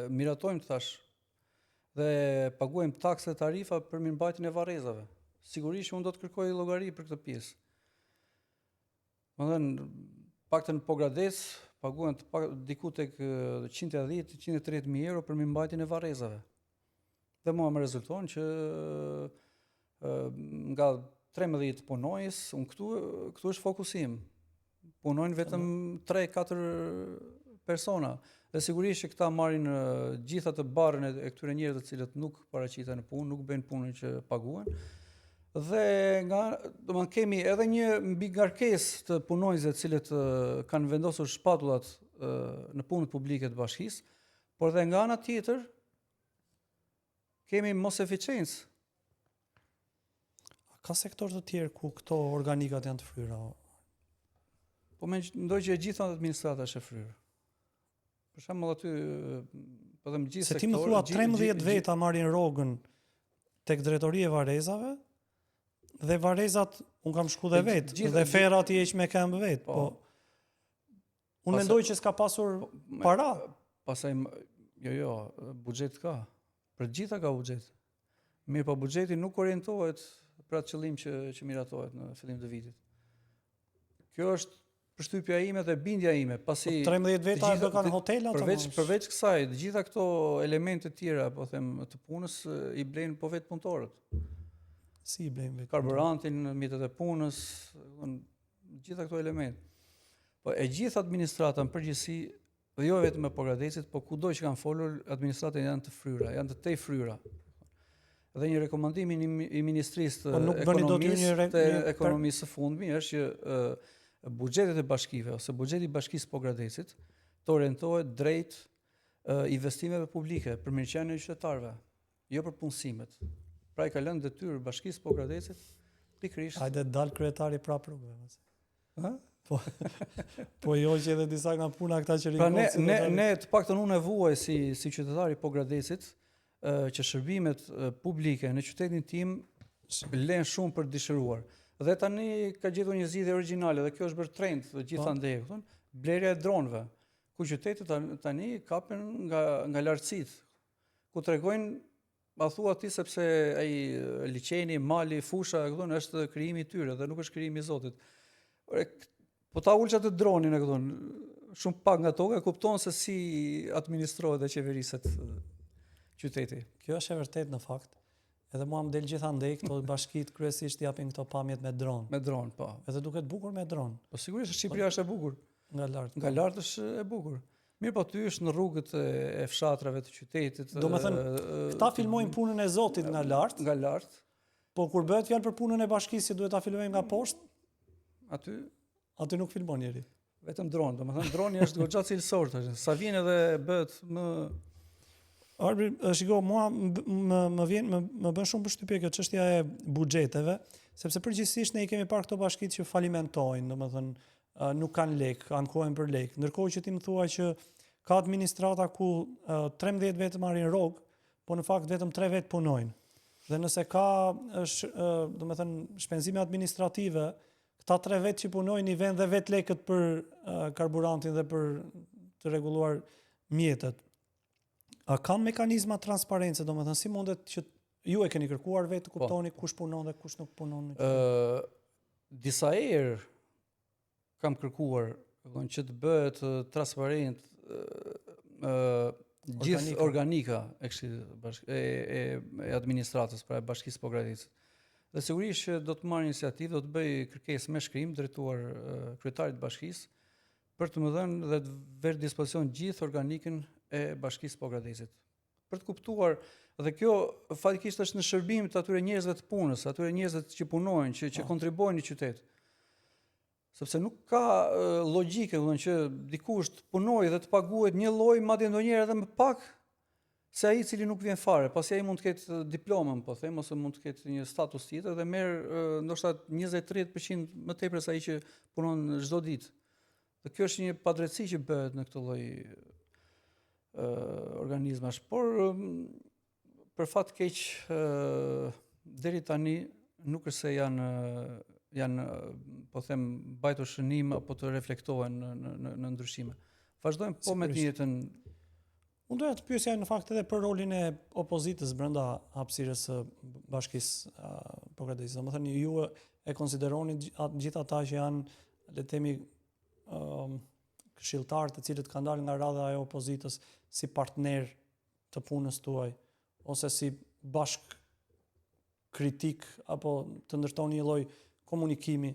miratojmë thash dhe paguajmë taksa dhe tarifa për mirëmbajtjen e varrezave. Sigurisht që unë do të kërkoj llogari për këtë pjesë. Domethënë, paktën në Pogradec paguhen diku tek 110-130 mijë euro për mirëmbajtjen e varrezave. Dhe mua më rezulton që nga 13 punojës, unë këtu është fokusim. punojnë vetëm 3-4 persona. Dhe sigurisht që këta marrin gjitha të barrën e këtyre njerëzve të cilët nuk paraqiten në punë, nuk bëjnë punën që paguhen. Dhe domethënë kemi edhe një mbi ngarkesë të punonjësve të cilët kanë vendosur shpatullat në punët publike të bashkisë, por dhe nga ana tjetër kemi mos eficiencë. Ka sektor të tjerë ku këto organikat janë të fryra? Po mendoj që e gjitha administrata është e fryrë. Për shembull aty po them gjithë sektorë. Se ti më thua 13 veta marrin rrogën tek drejtoria e Varezave dhe Varezat un kam shku dhe vetë dhe Ferrat i heq me këmbë vet, po unë mendoj që s'ka pasur para. Pastaj jo, buxhet ka. Për gjitha ka buxhet. Mirë, po buxheti nuk orientohet për atë qëllim që miratohet në fillim të vitit. Kjo është përshtypja ime dhe bindja ime, pasi 13 veta do kanë hotela përveç kësaj, të gjitha këto elemente tjera, po them, të punës i blejnë po vetë punëtorët. Si i blejnë vetë? Karburantin, mjetet e punës, gjitha këto elemente. Po e gjithë administrata në përgjithësi, dhe jo vetëm me Pogradecit, po kudo që kanë folur, administratët janë të fryra, janë të tej fryra. Dhe një rekomandim i Ministrisë të Ekonomisë së fundmi është që buxhetet e bashkive ose buxheti i Bashkisë Pogradecit të orientohet drejt investimeve publike për mirëqenien e qytetarëve, jo për punësimet. Pra i ka lënë detyrë Bashkisë Pogradecit pikërisht. Hajde dal kryetari prapë rrugëve. Ha? Po jo që edhe disa nga puna këta që rikosin. Pra ne të paktën unë e vuaj si qytetari Pogradecit që shërbimet publike në qytetin tim lënë shumë për dëshiruar. Dhe tani ka gjetur një zgjidhje origjinale dhe kjo është bërë trend gjithandej, blerja e dronëve, ku qytetet tani kapen nga lartësitë, ku tregojnë, ma thua ti sepse ai liçeni, mali, fusha është krijimi i tyre dhe nuk është krijimi i Zotit. Po ta ulça të dronin shumë pak nga toka, kupton se si administrohet dhe qeveriset qyteti. Kjo është e vërtet në fakt. Edhe mua më del gjithandej këto bashkitë kryesisht japin këto pamjet me dron. Me dron, po. Edhe duket bukur me dron. Po sigurisht Shqipëria është e bukur. Nga lart. Nga lart është e bukur. Mirë, po ty është në rrugët e fshatrave të qytetit. Domethënë, këta filmojnë punën e Zotit nga lart. Nga lart. Po kur bëhet fjalë për punën e bashkisë që duhet ta filmojmë nga poshtë, aty nuk filmon njeri. Vetëm dron, domethënë droni është goxha cilësor tash. Sa vjen edhe bëhet më Arbi, shiko, mua më bën shumë përshtypje kjo çështja e buxheteve, sepse përgjithsisht ne i kemi parë këto bashkitë që falimentojnë, domethënë nuk kanë lek, ankohen për lek. Ndërkohë që ti më thua që ka administrata ku 13 vetë marrin rrogë, po në fakt vetëm 3 vetë punojnë. Dhe nëse ka domethënë shpenzime administrative, këta 3 vetë që punojnë i vënë dhe vetë lekët për karburantin dhe për të rregulluar mjetet. A kanë mekanizma transparence, domethënë si mundet që ju e keni kërkuar vetë të kuptoni kush punon dhe kush nuk punon? Disa herë kam kërkuar që të bëhet transparent gjithë organika e administratës pra e Bashkisë Pogradecit. Dhe sigurisht që do të marrë iniciativë, do të bëj kërkesë me shkrim drejtuar kryetarit të bashkisë për të më dhënë dhe të vërë dispozicion gjithë organikën e Bashkisë Pogradecit. Për të kuptuar, dhe kjo fatikisht është në shërbim të atyre njerëzve të punës, atyre njerëzve që punojnë, që kontribuojnë në qytet. Sepse nuk ka logjike që dikush të punojë dhe të paguhet një lloj, madje ndonjëherë edhe më pak se ai i cili nuk vjen fare, pasi ai mund të ketë diplomën, po them, ose mund të ketë një status tjetër dhe merr ndoshta 20-30% më tepër se ai që punon çdo ditë. Dhe kjo është një padrejtësi që bëhet në këtë lloj organizmash, por për fat keq deri tani nuk është se janë po them mbajtur shënim apo të reflektohen në ndryshime. Vazhdojmë po me të njëjtën. Unë doja të pyesja në fakt edhe për rolin e opozitës brenda hapësirës së Bashkisë Pogradecit. Domethënë ju e konsideroni gjithë ata që janë, le të themi, këshilltarë të cilët kanë dalë nga radha e opozitës si partner të punës tuaj ose si bashk kritik apo të ndërtoni një lloj komunikimi?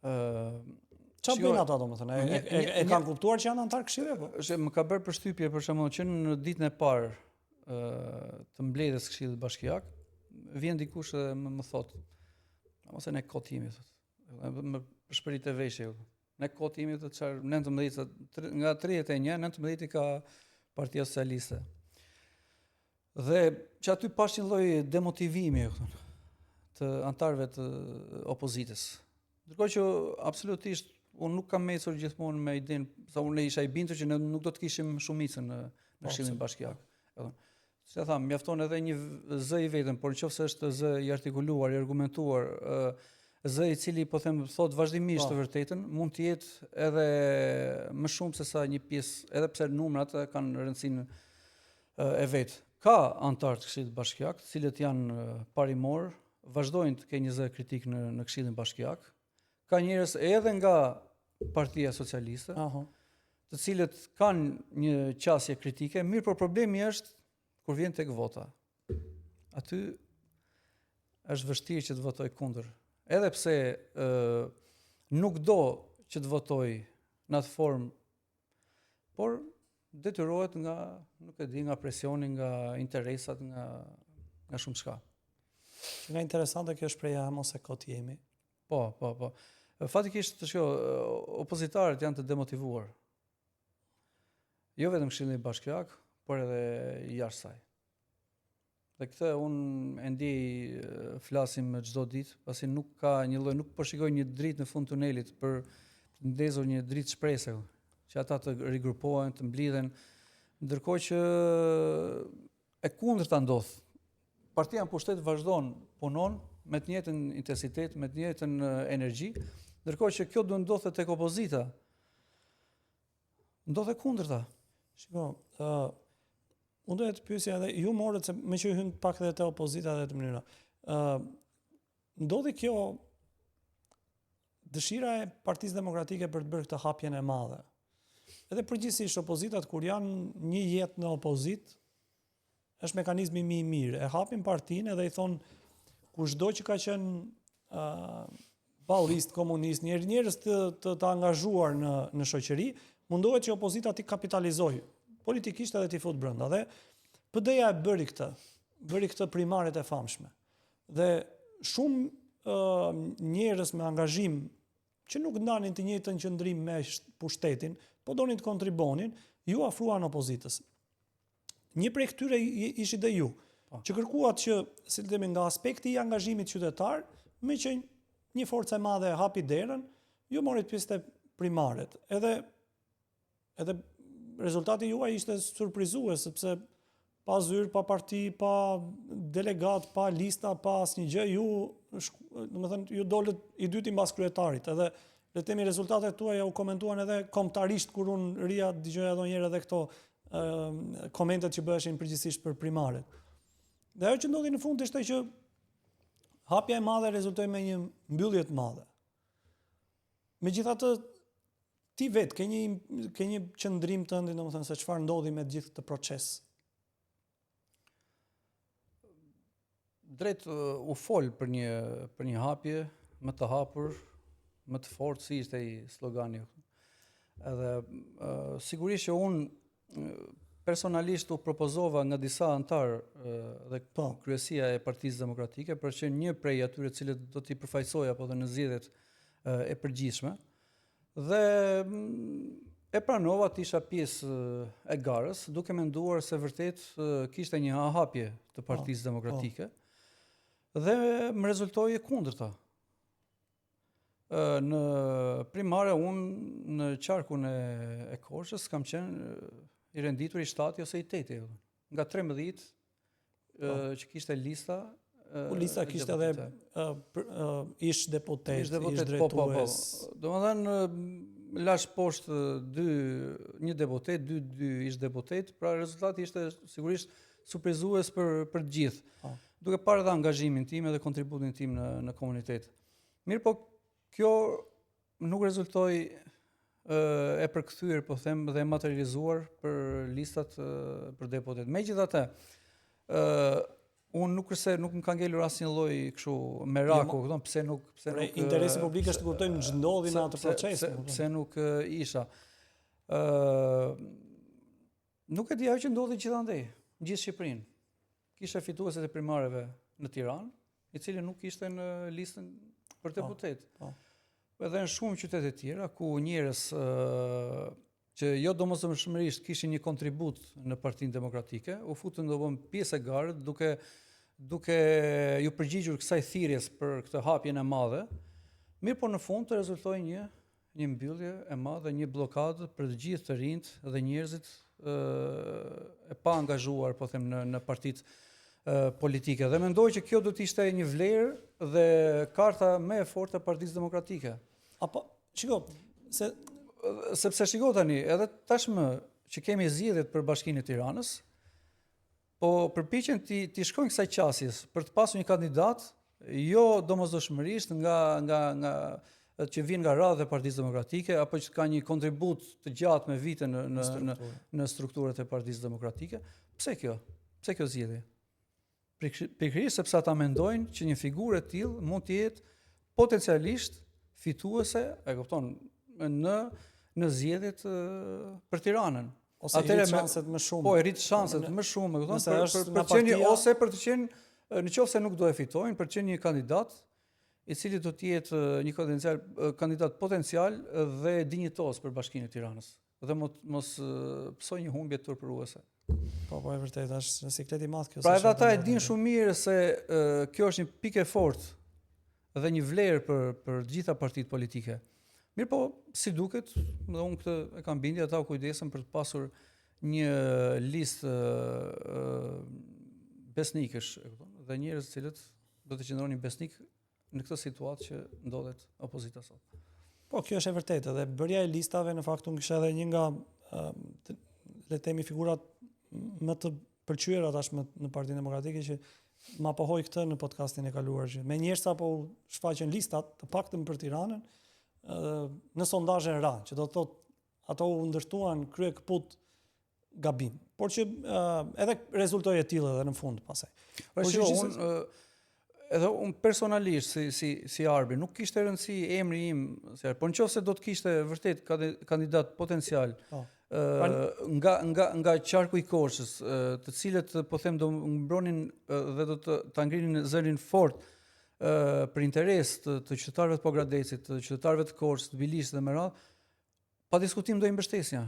Çfarë bëjnë ata domethënë? E kanë kuptuar që janë antar këshilli apo? Më ka bërë përshtypje për shembull që në ditën e parë të mbledhjes Këshillit Bashkiak, vjen dikush dhe më thotë, ose ne kot jemi thotë. Më shpërit e veshje. Ne kot jemi thotë çfarë 19 nga 31, 19 ka Partia Socialiste. Dhe që aty pash një lloj demotivimi të antarëve të opozitës. Ndërkohë që absolutisht unë nuk kam ecur gjithmonë me idenë, sa unë isha i bindur që ne nuk do të kishim shumicën në Këshillin Bashkiak. Si e tham, mjafton edhe një zë i vetëm, por nëse është zë i artikuluar, i argumentuar, zë i cili po them thot vazhdimisht të vërtetën, mund të jetë edhe më shumë se sa një pjesë, edhe pse numrat kanë rëndësinë e vet. Ka antar të Këshillit Bashkiak, të cilët janë parimor, vazhdojnë të kenë një zë kritik në Këshillin Bashkiak. Ka njerëz edhe nga Partia Socialiste, të cilët kanë një qasje kritike, mirë, por problemi është kur vjen tek vota. Aty është vështirë që të votoj kundër. Edhe pse nuk do që të votoj në atë formë, por detyrohet nga, nuk e di, nga presioni, nga interesat, nga shumë çka. Nga interesante kjo shpreha mos e kot jemi. Po. Fatikisht opozitarët janë të demotivuar. Jo vetëm Këshilli Bashkiak, por edhe jashtë saj. Dhe këtë unë e ndjej flasim çdo ditë, pasi nuk ka një lloj, nuk po shikoj një dritë në fund tunelit për të ndezur një dritë shpresë, që ata të rigrupohen, të mblidhen, ndërkohë që e kundërta ndodh. Partia në pushtet vazhdon, punon me të njëjtën intensitet, me të njëjtën energji, ndërkohë që kjo do ndodhte tek opozita. Ndodhe kundërta. Shiko, unë doja të pyesja edhe ju morët se me që hyn pak edhe te opozita dhe të mënyra. Ndodhi kjo dëshira e Partisë Demokratike për të bërë këtë hapjen e madhe. Edhe përgjithsisht opozitat kur janë një jetë në opozit, është mekanizmi më i mirë. E hapin partinë edhe i thonë kushdo që ka qenë ballist, komunist, njerëz të angazhuar në shoqëri, mundohet që opozita t'i kapitalizojë politikisht edhe t'i fut brenda. Dhe PD-ja e bëri këtë primaret e famshme. Dhe shumë njerëz me angazhim që nuk ndanin të njëjtën qëndrim me pushtetin, po donin të kontribonin, ju afruan opozitës. Një prej këtyre ishi dhe ju, që kërkuat që, si të themi, nga aspekti i angazhimit qytetar, me që një forcë e madhe hapi derën, ju morit pjesë të primaret. Edhe rezultati juaj ishte surprizues, sepse pa zyrë, pa parti, pa delegat, pa lista, pa asnjë gjë, ju dolët i dyti mbas kryetarit. Edhe le të themi rezultatet tuaja u komentuan edhe kombëtarisht kur unë rria dëgjoja ndonjëherë edhe këto komentet që bëheshin përgjithsisht për primaret. Dhe ajo që ndodhi në fund ishte që hapja e madhe rezultoi me një mbyllje të madhe. Megjithatë, ti vetë ke një qëndrim tënd, domethënë se çfarë ndodhi me gjithë këtë proces. Drejt u fol për një hapje më të hapur, më të fortë, si ishte i slogani. Edhe sigurisht që unë personalisht u propozova nga disa antar dhe kryesia e Partisë Demokratike për që një prej atyre cilët do t'i përfaqësoj apo dhe në zgjedhjet e përgjithshme. Dhe e pranova të isha pjesë e garës, duke menduar se vërtet kishte një hapje të Partisë Demokratike. Dhe më rezultoi e kundërta. Në primare unë në qarkun e Korçës kam qenë i renditur i 7 ose i 8. Nga 13 që kishte lista. Lista kishte edhe ish deputet, ish drejtues. Domethënë lash poshtë një deputet, dy ish deputet, pra rezultati ishte sigurisht surprizues për të gjithë. Duke parë edhe angazhimin tim edhe kontributin tim në komunitet. Mirë, po kjo nuk rezultoi e përkthyer, po them, dhe materializuar për listat për deputet. Megjithatë, Unë nuk më ka ngelur asnjë lloj kështu meraku, kupton, pse nuk interesi publik është të kuptojmë ç'ndodhi në atë proces. Pse nuk isha. Nuk e di ajo që ndodhi gjithandej, në gjithë Shqipërinë. Kisha fituesit e primareve në Tiranë, i cili nuk ishte në listën për deputet. Edhe në shumë qytete tjera ku njerëz që jo domosdoshmërisht kishin një kontribut në Partinë Demokratike, u futën pjesë e garët duke ju përgjigjur kësaj thirrjes për këtë hapjen e madhe, mirë po në fund të rezultoi një mbyllje e madhe, një blokadë për të gjithë të rinjt dhe njerëzit e pa angazhuar, po them, në partitë politike. Dhe mendoj që kjo do të ishte një vlerë dhe karta më e fortë e Partisë Demokratike. Sepse shiko tani, edhe tashmë që kemi zgjedhjet për Bashkinë e Tiranës, po përpiqen ti shkojnë kësaj qasjes për të pasur një kandidat, jo domosdoshmërisht nga që vjen nga radhë e Partisë Demokratike apo që ka një kontribut të gjatë me vite në strukturat e Partisë Demokratike. Pse kjo? Pse kjo zgjedhje? Pikërisht sepse ata mendojnë që një figurë e tillë mund të jetë potencialisht fituese, e kupton, në zgjedhjet për Tiranën. Ose rrit shanset më shumë. Po, rrit shanset më shumë, e kupton, ose për të qenë, nëse nuk do e fitojnë, për të qenë një kandidat i cili do të jetë një kandidat potencial dhe dinjitos për Bashkinë e Tiranës. Dhe mos psoj një humbje turpëruese. Po, e vërtet, është siklet i madh kjo. Pra edhe ata e dinë shumë mirë se kjo është një pikë e fortë dhe një vlerë për të gjitha partitë politike. Mirë po, si duket, dhe unë këtë e kam bindje, ata u kujdesën për të pasur një listë besnikësh, dhe njerëz cilët do të qëndronin besnik në këtë situatë që ndodhet opozita sot. Po, kjo është e vërtetë, dhe bërja e listave në fakt unë kisha edhe një nga le të themi figurat më të pëlqyera tashmë në Partinë Demokratike që ma pohoi këtë në podcastin e kaluar që me njerëz apo shfaqen listat të paktën për Tiranën në sondazhe ranë, që do të thotë ato u ndërtuan krye kaput gabim. Por që edhe rezultoi e tillë edhe në fund pasaj. Edhe unë personalisht si Arbi nuk kishte rëndësi emri im, por nëse do të kishte vërtet kandidat potencial nga qarku i Korçës, të cilët po them do mbronin dhe do ta ngrinin zërin fort për interes të qytetarëve të Pogradecit, të qytetarëve të Korçës, të Bilisë dhe me radhë, pa diskutim do i mbështesja.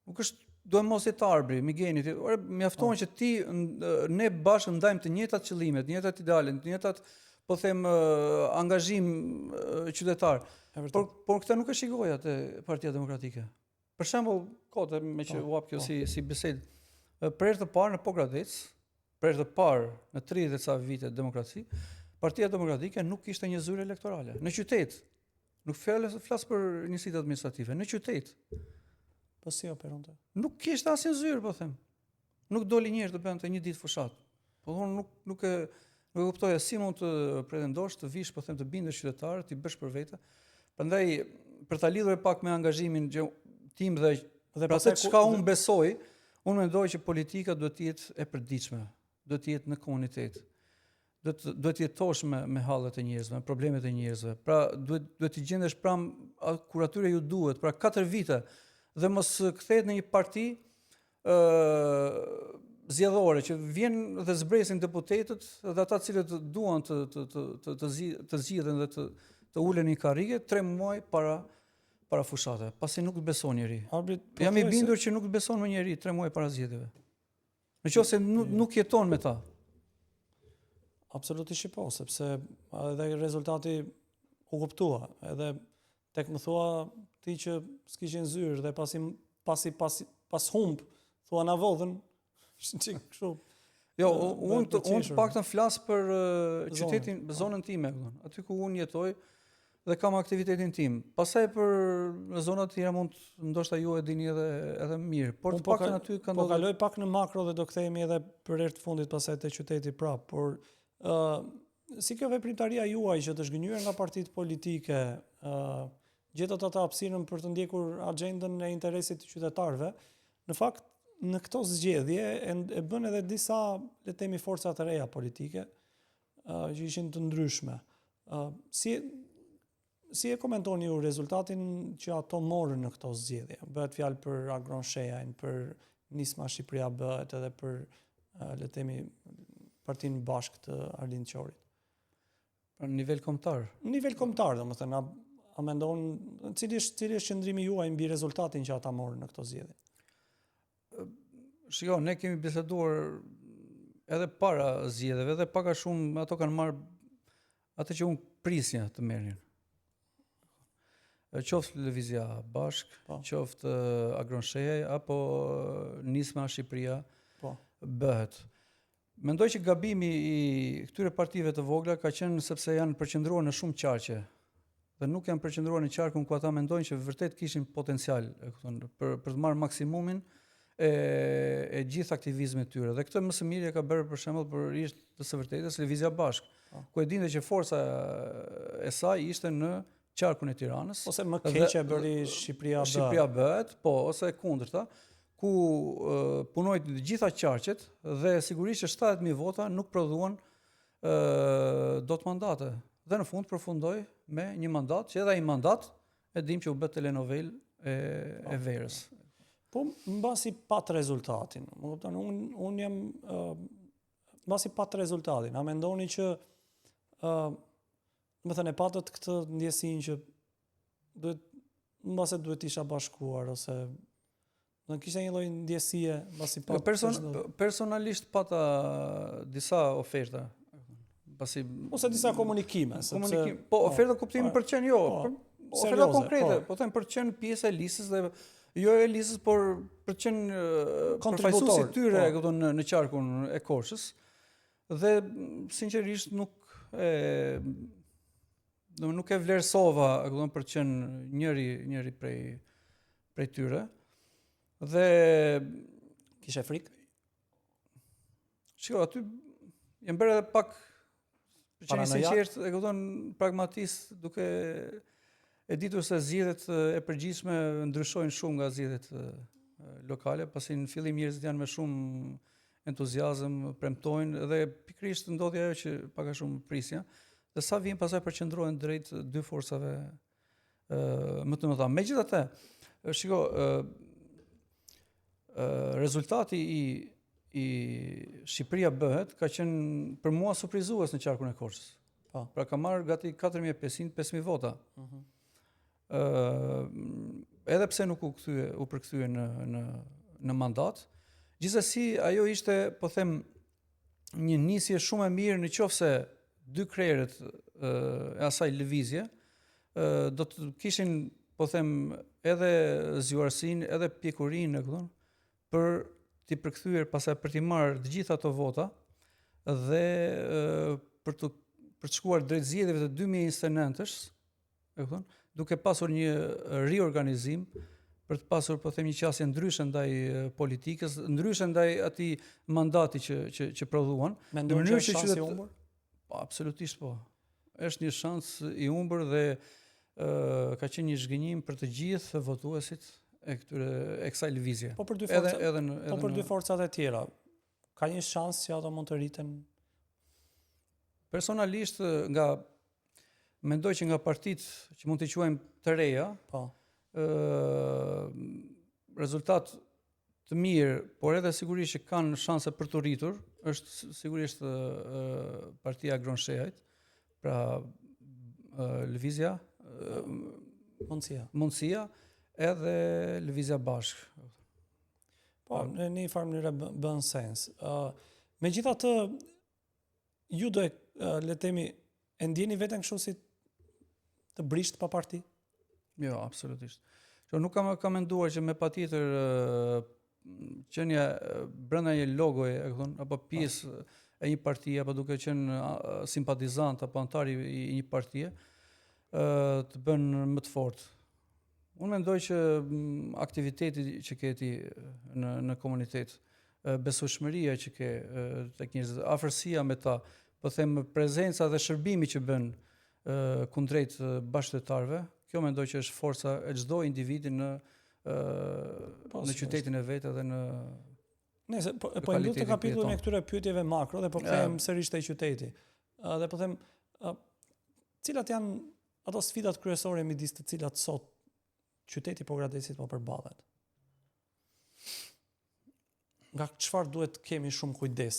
Nuk është do mos jetë Arbri, Migeni, mjafton që ne bashkë ndajmë të njëjtat qëllime, të njëjtat ideale, të njëjtat, po them, angazhim qytetar. Por këtë nuk e shikoja te Partia Demokratike. Për shembull, kote me që u hap kjo si bisedë, për herë të parë në Pogradec, për herë të parë në 30 ca vite demokraci, Partia Demokratike nuk kishte një zyrë elektorale në qytet. Nuk flas për njësitë administrative, në qytet. Po si operonte? Nuk kishte asnjë zyrë, po them. Nuk doli njerëz të bënte një ditë fushat. Po unë nuk e kuptoja si mund të pretendosh të vish, po them, të bindesh qytetarët, të bësh për vete. Prandaj për ta lidhur pak me angazhimin tim dhe pastaj çka unë besoj, unë mendoj që politika duhet të jetë e përditshme, duhet të jetë në komunitet. Duhet të jetosh me hallet e njerëzve, me problemet e njerëzve. Pra duhet të gjendesh pranë kur atyre ju duhet, pra 4 vite dhe mos kthehet në një parti zgjedhore që vjen dhe zbresin deputetët dhe ata cilët duan të zgjidhen dhe të ulen në karrige 3 muaj para fushate, pasi nuk të beson njeri. Jam i bindur që nuk të beson me njeri 3 muaj para zgjedhjeve. Nëse nuk jeton me ta. Absolutisht po, sepse edhe rezultati u kuptua, edhe tek më thua ti që s'kishin zyrë dhe pas humb, thua na vodhën, kështu. Jo, unë paktën flas për qytetin, zonën time, aty ku unë jetoj dhe kam aktivitetin tim. Pastaj për zonat tjera ndoshta ju e dini edhe mirë, por të paktën aty ka ndodhur. Po kaloj pak në makro dhe do kthehemi edhe për herë të fundit pastaj te qyteti prap, por si kjo veprimtaria juaj që të zhgënjur nga partitë politike, gjetot ata hapësirën për të ndjekur agjendën e interesit të qytetarëve, në fakt në këto zgjedhje e bën edhe disa, le të themi, forca të reja politike, që ishin të ndryshme. Si e komentoni ju rezultatin që ato morën në këto zgjedhje? Bëhet fjalë për Agron Shehajin, për Nisma Shqipëria bëhet edhe për, le të themi, Partinë Bashkë të Arlind Qorit. Në nivel kombëtar. Në nivel kombëtar, domethënë, a mendon cili është qëndrimi juaj mbi rezultatin që ata morën në këto zgjedhje? Shiko, ne kemi biseduar edhe para zgjedhjeve dhe pak a shumë ato kanë marrë atë që unë prisja të merrin. Qoftë Lëvizja Bashk, qoftë Agron Shehaj apo Nisma Shqipëria bëhet. Mendoj që gabimi i këtyre partive të vogla ka qenë sepse janë përqendruar në shumë qarqe dhe nuk janë përqendruar në qarkun ku ata mendojnë që vërtet kishin potencial për të marrë maksimumin e gjithë aktivizmit tyre. Dhe këtë më së miri ka bërë për shembull për ish të së vërtetës Lëvizja Bashk, ku e dinte që forca e saj ishte në qarkun e Tiranës. Ose më keq e bëri Shqipëria bëhet, po, ose kundërta, ku punoi të gjitha qarqet dhe sigurisht që 70.000 vota nuk prodhuan dot mandate. Dhe në fund përfundoi me një mandat, që edhe ai mandat e dim që u bë telenovel e verës. Po mbasi pat rezultatin. Më kupton, unë jam mbasi pat rezultatin. A mendoni që më thënë e patët këtë ndjesinë që mbase duhet isha bashkuar ose do kishte një lloj ndjesie mbasi pat. Personalisht pata disa oferta. Ose disa komunikime. Po, oferta kuptimin për qenë jo. Oferta konkrete, po them për qenë pjesë e listës dhe jo e listës, por për qenë përfaqësuesi tyre në qarkun e Korçës. Dhe sinqerisht nuk e vlerësova për qenë njëri prej tyre. Dhe kishe frikë? Shiko, aty jem bërë edhe pak për qenë sinqert, pragmatist, duke e ditur se zgjedhjet e përgjithshme ndryshojnë shumë nga zgjedhjet lokale, pasi në fillim njerëzit janë me shumë entuziazëm, premtojnë dhe pikërisht ndodhi ajo që pak a shumë prisja, dhe sa vjen pastaj përqendrohen drejt dy forcave më të mëdha. Megjithatë, shiko, rezultati i Shqipëria bëhet ka qenë për mua surprizues në qarkun e Korçës. Pra ka marrë gati 4.500-5.000 vota. Edhe pse nuk u përkthye në mandat, gjithsesi ajo ishte, po them, një nisje shumë e mirë në qoftë se dy krerët e asaj lëvizje do të kishin, po them, edhe zgjuarsinë, edhe pjekurinë, për t'i përkthyer pastaj për t'i marrë të gjitha ato vota dhe për të shkuar drejt zgjedhjeve të 2029-s, duke pasur një riorganizim, për të pasur, po them, një qasje ndryshe ndaj politikës, ndryshe ndaj atij mandati që prodhuan. Mendon që është shans i humbur? Po, absolutisht po. Është një shans i humbur dhe ka qenë një zhgënjim për të gjithë votuesit e kësaj lëvizje. Po për dy forcat e tjera, ka një shans që ato mund të rriten? Personalisht, mendoj që nga partitë që mund të quajmë të reja, rezultat të mirë, por edhe sigurisht që kanë shanse për të rritur, është sigurisht Partia Agron Shehajit, pra Lëvizja, Mundësia, edhe Lëvizja Bashk. Po, në një farë mënyrë bën sens. Megjithatë, ju do le të themi, e ndjeni veten kështu si të brisht pa parti? Jo, absolutisht. Nuk kam menduar që me patjetër qenia brenda një logoje, apo pjesë e një partie, apo duke qenë simpatizant apo antar i një partie, të bën më të fortë. Unë mendoj që aktiviteti që ke ti në komunitet, besueshmëria që ke tek njerëzit, afërsia me ta, po them prezenca dhe shërbimi që bën kundrejt bashkëtarëve, kjo mendoj që është forca e çdo individi në qytetin e vet edhe në Nëse po e ndut të kapitullin e këtyre pyetjeve makro dhe po kthehem sërish te qyteti. Dhe po them cilat janë ato sfidat kryesore midis të cilat sot qyteti Pogradecit po përballet. Nga çfarë duhet kemi shumë kujdes?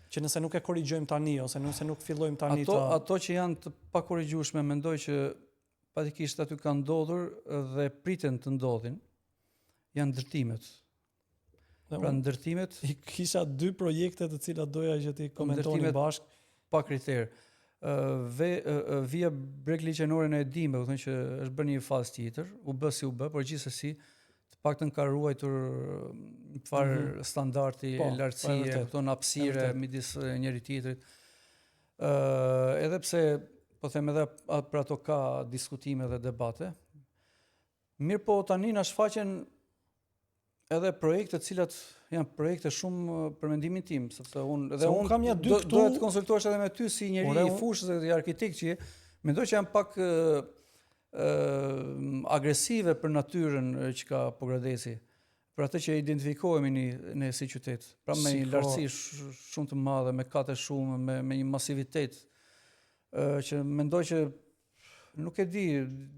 Që nëse nuk e korrigjojmë tani ose nëse nuk fillojmë tani ato që janë të pakorrigjueshme, mendoj që patikisht aty kanë ndodhur dhe priten të ndodhin, janë ndërtimet. Pra ndërtimet i kisha 2 projekte të cilat doja që ti komentoni bashkë pa kriter. Via breg liçenore në Edime, u thënë që është bërë një fazë tjetër, u bë si u bë, por gjithsesi të paktën ka ruajtur një farë standardi, lartësie, këto hapësire midis njëri tjetrit. Edhe pse po them edhe për ato ka diskutime dhe debate. Mirë po tani na shfaqen edhe projekte të cilat janë projekte shumë për mendimin tim, sepse unë kam ja 2 këtu. Duhet të konsultohesh edhe me ty si njëri i fushës dhe arkitekt që mendoj që janë pak agresive për natyrën që ka Pogradeci, për atë që identifikohemi ne si qytet. Pra me një lartësi shumë të madhe, me kate shumë, me një masivitet që mendoj që nuk e di,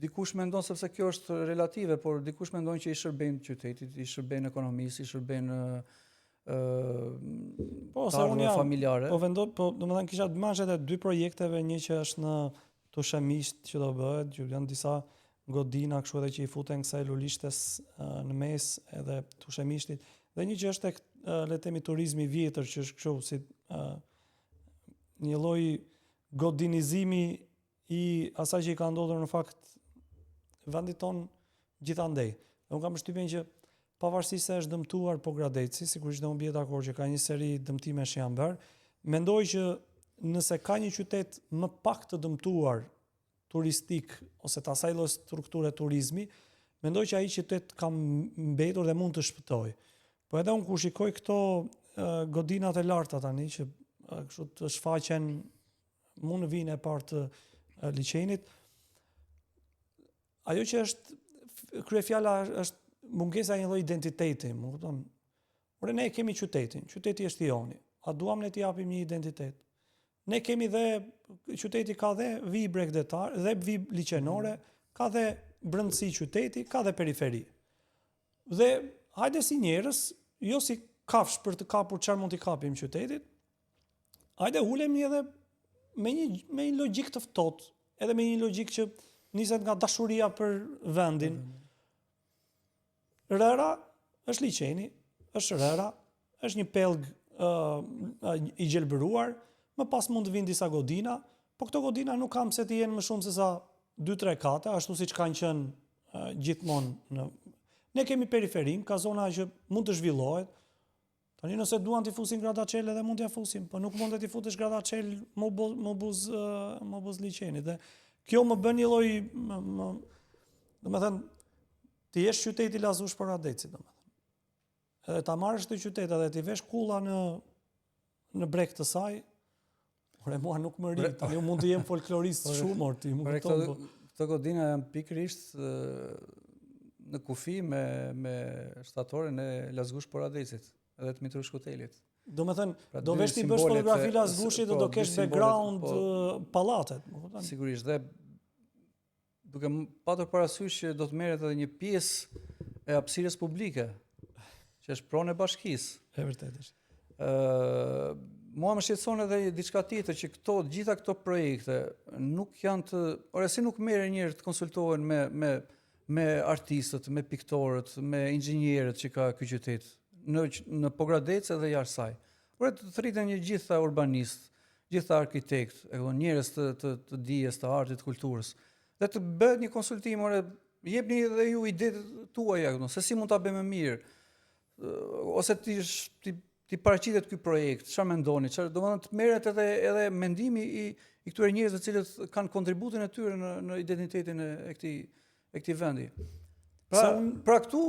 dikush mendon sepse kjo është relative, por dikush mendon që i shërben qytetit, i shërben ekonomisë, i shërben tarve familjare. Domethënë kisha imazhet e 2 projekteve, një që është në Tushemisht që do bëhet, që janë disa godina kështu edhe që i futen kësaj lulishtes në mes edhe Tushemishtit, dhe një që është tek le të themi turizmi i vjetër që është kështu si një lloj godinizimi i asaj që i ka ndodhur në fakt vendit ton gjithandej. Unë kam përshtypjen që pavarësisht se është dëmtuar Pogradeci, sigurisht do të bie dakord që ka një seri dëmtimesh që janë bërë, mendoj që nëse ka një qytet më pak të dëmtuar turistik ose të asaj lloj strukture turizmi, mendoj që ai qytet ka mbetur dhe mund të shpëtojë. Po edhe unë kur shikoj këto godinat e larta tani që kështu të shfaqen mund në vinë e parë të liçenit, ajo që është kryefjala është mungesa e një lloj identiteti, më kupton? Por ne kemi qytetin, qyteti është i joni. A duam ne t'i japim një identitet? Ne kemi dhe qyteti ka dhe vi bregdetar dhe vi liçenore, ka dhe brendësi qyteti, ka dhe periferi. Dhe hajde si njerëz, jo si kafsh për të kapur çfarë mund t'i kapim qytetit, hajde ulemi edhe me një logjik të ftohtë, edhe me një logjik që niset nga dashuria për vendin. Rëra është liçeni, është rëra, është një pellg i gjelbëruar, më pas mund të vinë disa godina, po këto godina nuk kam se të jenë më shumë se sa 2-3 kate, ashtu siç kanë qenë gjithmonë. Ne kemi periferin, ka zona që mund të zhvillohet. Tani nëse duan t'i fusin Gradacel edhe mund t'ja fusin, po nuk mund të t'i futesh Gradacel më buz liçenit. Dhe kjo më bën një lloj, domethënë, ti jesh qyteti Lazush Pogradeci, domethënë. Edhe ta marrësh të qytet edhe ti vesh kulla në breg të saj, por mua nuk më ri, tani mund të jem folklorist shumë ti, më kupton. Këto godina janë pikërisht në kufi me shtatoren e Lazush Pogradecit, edhe të Mitrush Hotelit. Domethënë, do vesh ti bësh fotografi Lazushit dhe do kesh background pallatet, më kupton. Sigurisht, dhe duke patur parasysh që do të merret edhe një pjesë e hapësirës publike, që është pronë e bashkisë. E vërtetë është. Mua më shqetëson edhe diçka tjetër që gjitha këto projekte nuk janë të, si nuk merren njerëz të konsultohen me artistët, me piktorët, me inxhinierët që ka ky qytet në Pogradec edhe jashtë saj. Por të thëriten një gjitha urbanist, gjitha arkitekt, njerëz të dijes, të artit, të kulturës. Dhe të bëhet një konsultim, jepni edhe ju idetë tuaja, se si mund ta bëjmë më mirë. Ose ti paraqitet ky projekt, çfarë mendoni? Domethënë të merret edhe mendimi i këtyre njerëzve të cilët kanë kontributin e tyre në identitetin e këtij vendi. Pra këtu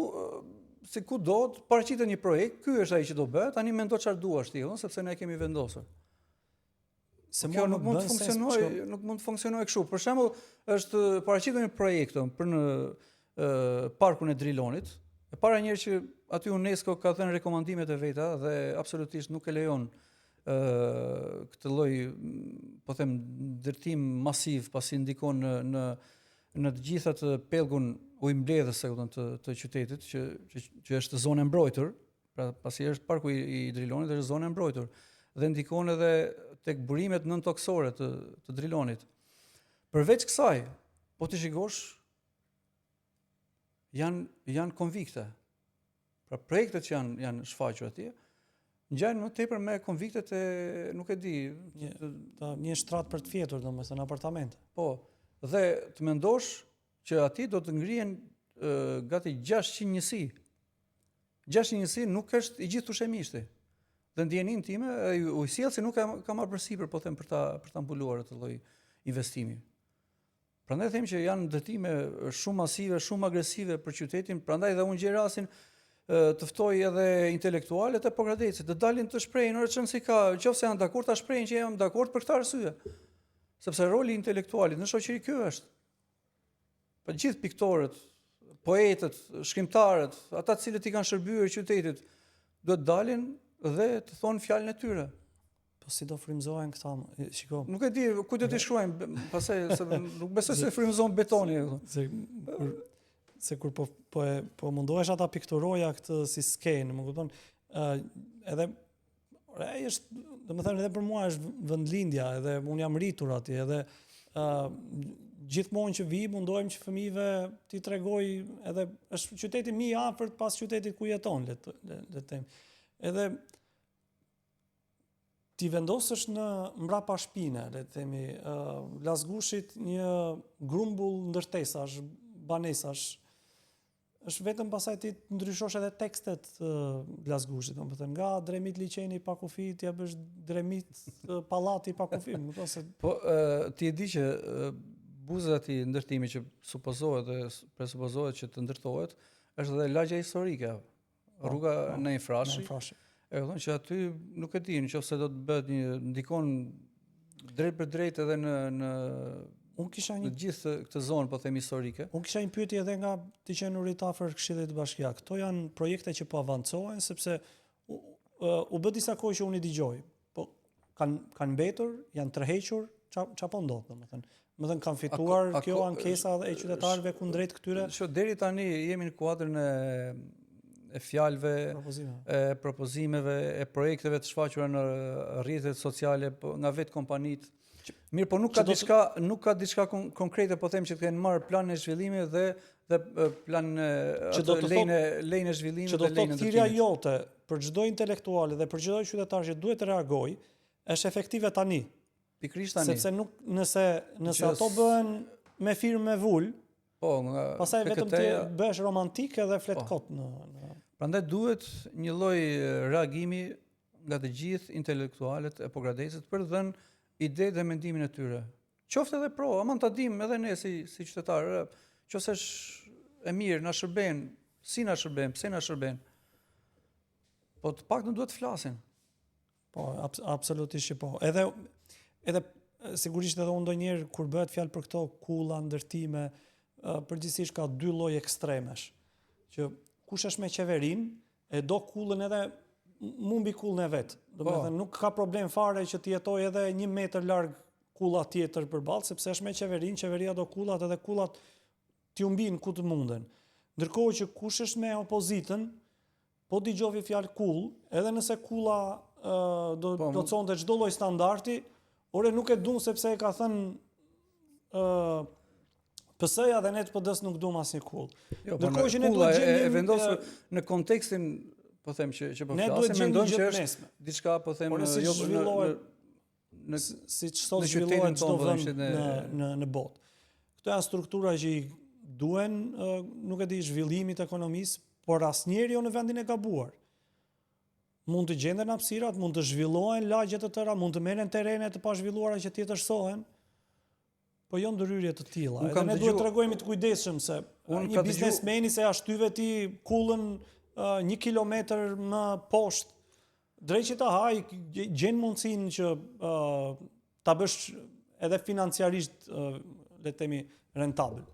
si kudo të paraqitet një projekt, ky është ai që do bëhet, tani mendo çfarë duash ti, sepse ne kemi vendosur. Se kjo nuk mund të funksionojë kështu. Për shembull, është paraqitur një projekt për në parkun e Drilonit. E para njerë që aty UNESCO ka dhënë rekomandimet e veta dhe absolutisht nuk e lejon këtë lloj, po them, ndërtim masiv pasi ndikon në të gjitha të pellgun ujëmbledhës të qytetit që është zonë e mbrojtur, pra pasi është parku i Drilonit është zonë e mbrojtur dhe ndikon edhe tek burimet nëntoksore të Drilonit. Përveç kësaj, po të shikosh janë konvikte. Pra projektet që janë shfaqur atje ngjajnë më tepër me konviktet e, nuk e di, një shtrat për të fjetur, domethënë apartamente. Po, dhe të mendosh që aty do të ngrihen gati 600 njësi. 600 njësi nuk është i gjithë ushemishti. Dhe ndjenin time, ujësjellësi nuk ka marrë përsipër, po them, për ta mbuluar atë lloj investimi. Prandaj them që janë ndërtime shumë masive, shumë agresive për qytetin, prandaj dhe unë gjej rastin të ftoj edhe intelektualet e Pogradecit, të dalin të shprehin, nëse nëse janë dakord ta shprehin që jam dakord për këtë arsye. Sepse roli i intelektualit në shoqëri ky është. Për gjithë piktorët, poetët, shkrimtarët, ata të cilët i kanë shërbyer qytetit, duhet dalin dhe të thonë fjalën e tyre. Po si do frymëzohen këta? Shiko. Nuk e di ku do t'i shkruajmë, pastaj se nuk besoj se frymëzon betoni. Se kur po mundohesh ata pikturoja këtë si skenë, më kupton, edhe ai është, domethënë edhe për mua është vendlindja, edhe un jam rritur atje, edhe gjithmonë që vi mundohem që fëmijëve t'i tregoj, edhe është qyteti më i afërt pas qytetit ku jeton, le të them. Edhe ti vendosësh në mbrapa shpine, le të themi, Vllazgushit një grumbull ndërtesash, banesash, është vetëm pasaj ti ndryshosh edhe tekstet Vllazgushit, domethënë nga Dremit liçeni pa kufi ti ja bësh Dremit pallati pa kufi, më thon se po ti e di që buza e ndërtimit që supozohet dhe presupozohet që të ndërtohet është edhe lagja historike, rruga në Infrashi. E thonë që aty nuk e di, nëse do të bëhet ndikon drejt për drejt edhe në unë kisha në gjithë këtë zonë, po them, historike. Unë kisha një pyetje edhe nga të qenurit afër Këshillit Bashkiak. Këto janë projekte që po avancohen sepse u bë disa kohë që unë i dëgjoj. Po kanë mbetur, janë tërhequr, çfarë po ndodh, domethënë. Domethënë kanë fituar kjo ankesa e qytetarëve kundrejt këtyre. Deri tani jemi në kuadrin e fjalëve, propozimeve, e projekteve të shfaqura në rrjetet sociale nga vetë kompanitë. Mirë, po nuk ka diçka konkrete, po them, që të kenë marrë planin e zhvillimit dhe planin lejnë e zhvillimit dhe lejnë e ndërtimit. Që do të thotë thirrja jote për çdo intelektual dhe për çdo qytetar që duhet të reagojë, është efektive tani. Pikërisht tani. Sepse nuk nëse ato bëhen me firmë me vul, po pastaj vetëm ti bëhesh romantik edhe flet kot në. Prandaj duhet një lloj reagimi nga të gjithë intelektualët e Pogradecit për të dhënë ide dhe mendimin e tyre. Qoftë edhe pro, aman ta dim edhe ne si qytetarë, qoftë është e mirë, na shërben, si na shërben, pse na shërben. Po të paktën duhet të flasin. Po, absolutisht që po. Edhe sigurisht edhe unë ndonjëherë kur bëhet fjalë për këto kulla, ndërtime, përgjithsisht ka dy lloje ekstremesh. Që kush është me qeverinë, e do kullën edhe mumbi kullën e vet. Domethënë nuk ka problem fare që të jetojë edhe 1 metër larg kulla tjetër përballë, sepse është me qeverinë, qeveria do kullat edhe kullat t'i humbin ku të munden. Ndërkohë që kush është me opozitën, po dëgjovi fjalë kull, edhe nëse kulla do çonte çdo lloj standardi, ore nuk e duam sepse e ka thënë PS-ja dhe ne të PD-s nuk duam asnjë kull. Ndërkohë që ne duhet gjejmë vendosur në kontekstin, po them, që po flasim, mendojmë që është diçka, po them, jo siç sot zhvillohet çdo vend në botë. Këto janë struktura që i duhen, nuk e di, zhvillimit të ekonomisë, por asnjëri jo në vendin e gabuar. Mund të gjenden hapësirat, mund të zhvillohen lagje të tëra, mund të merren terrene të pazhvilluara që të jetërsohen, po jo ndërhyrje të tilla. Edhe ne duhet të tregojmë të kujdesshëm se një biznesmeni se ja shtyve ti kullën 1 kilometër më poshtë, drejt që ta haj, gjen mundësinë që ta bësh edhe financiarisht, le të themi, rentabël.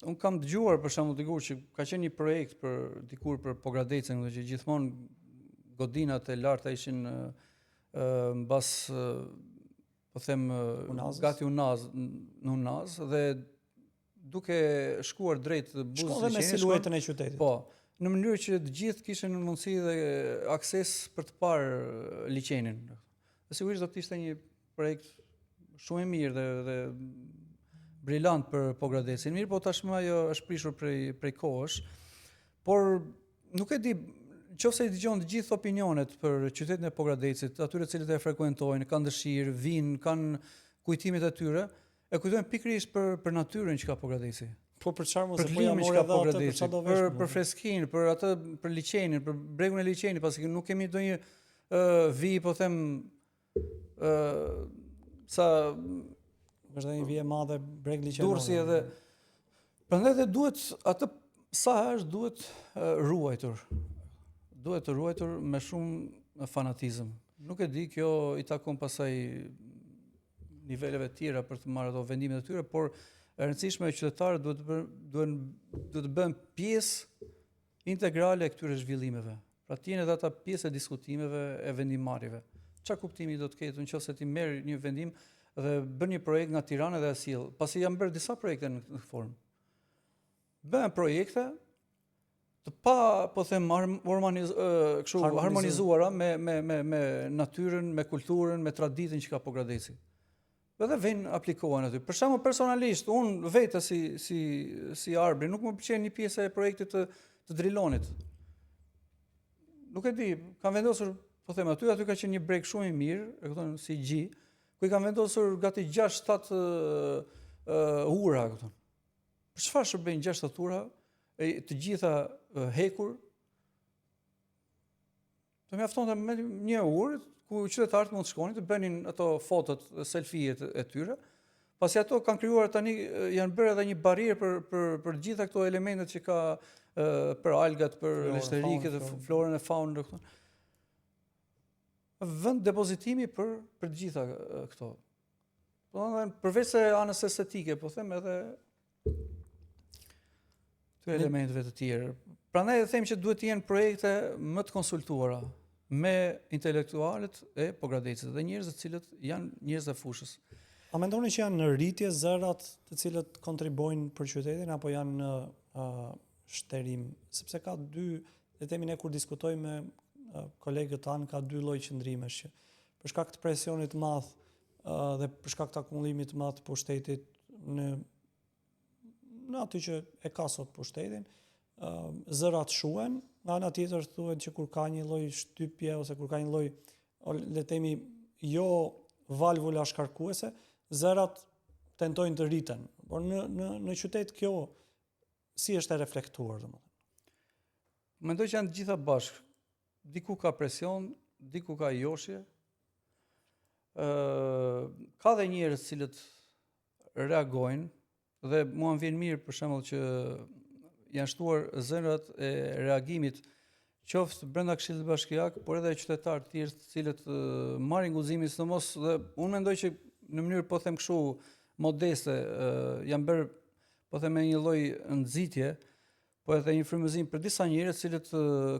unë kam dëgjuar për shembull dikur që ka qenë një projekt dikur për Pogradecën, që gjithmonë godinat e larta ishin mbas po them gati në Unaz dhe duke shkuar drejt buzës Shkon dhe me siluetën e qytetit. Po, në mënyrë që të gjithë kishin mundësi dhe akses për të parë liçenin. Dhe sigurisht do të ishte një projekt shumë i mirë dhe brillant për Pogradecin. Mirë, po tashmë ajo është prishur prej kohësh, por nuk e di, nëse i dëgjon të gjithë opinionet për qytetin e Pogradecit, atyre të cilët e frekuentojnë, kanë dëshirë, vinë, kanë kujtimet e tyre, e kujtojnë pikërisht për natyrën që ka Pogradeci. Po për çfarë mos Për e po ja klimin që morë ka edhe atë, për Pogradeci, çfarë do vesh? për freskinë, për atë, për liçenin, për bregun e liçenit, pasi nuk kemi ndonjë vi, po them sa Është një vije madhe breg liçenor. Durrësi edhe. Prandaj dhe duhet atë sa është duhet ruajtur. Duhet të ruajtur me shumë fanatizëm. Nuk e di, kjo i takon pasaj niveleve tjera për të marrë ato vendimet e tyre, por e rëndësishme e qytetarët duhet të bëhen pjesë integrale e këtyre zhvillimeve. Pra të jenë edhe ata pjesë e diskutimeve e vendimmarrjeve. Çfarë kuptimi do të ketë nëse ti merr një vendim dhe bën një projekt nga Tirana dhe e sjell, pasi janë bërë disa projekte në këtë formë. Bëhen projekte të po them harmonizuara me natyrën, me kulturën, me traditën që ka Pogradeci. Dhe vjen aplikohen aty. Për shembull, personalisht, unë vetë si Arbri nuk më pëlqen një pjesë e projektit të drilonit. Nuk e di, kam vendosur, po them aty ka qenë një breg shumë i mirë, e kupton, si Gji, ku i kam vendosur gati 6-7 ura, e kupton. Për çfarë shërbejnë 6-7 ura, të gjitha hekur? Të mjaftonte me një urë ku qytetarët mund të shkonin të bënin ato fotot, selfie-et e tyre. Pasi ato kanë krijuar tani, janë bërë edhe një barierë për gjitha këto elementet që ka për algat, për leshteriket, florën e faunën, kupton. Vend depozitimi për të gjitha këto. Përveç se anës estetike, po them edhe të elementeve të tjerë. Prandaj them që duhet të jenë projekte më të konsultuara me intelektualët e Pogradecit dhe njerëz të cilët janë njerëz të fushës. A mendoni që janë në rritje zërat të cilët kontribojnë për qytetin apo janë në shterim? Sepse ka dy, le të themi ne kur diskutojmë me kolegët tanë, ka dy lloj qëndrimesh që për shkak të presionit të madh dhe për shkak të akumullimit të madh të pushtetit në aty që e ka sot pushtetin, zërat shuhen, nga ana tjetër thuhet që kur ka një lloj shtypje ose kur ka një lloj, le të themi, jo valvula shkarkuese, zërat tentojnë të rriten. Por në qytet kjo si është e reflektuar, domethënë? Mendoj që janë të gjitha bashkë. Diku ka presion, diku ka joshje. Ka dhe njerëz cilët reagojnë dhe mua më vjen mirë për shembull që janë shtuar zërat e reagimit qoftë brenda Këshillit Bashkiak, por edhe qytetarë të tjerë të cilët marrin guximin, sidomos dhe unë mendoj që në mënyrë po them kështu modeste janë bërë po them me një lloj nxitje, po edhe një frymëzim për disa njerëz të cilët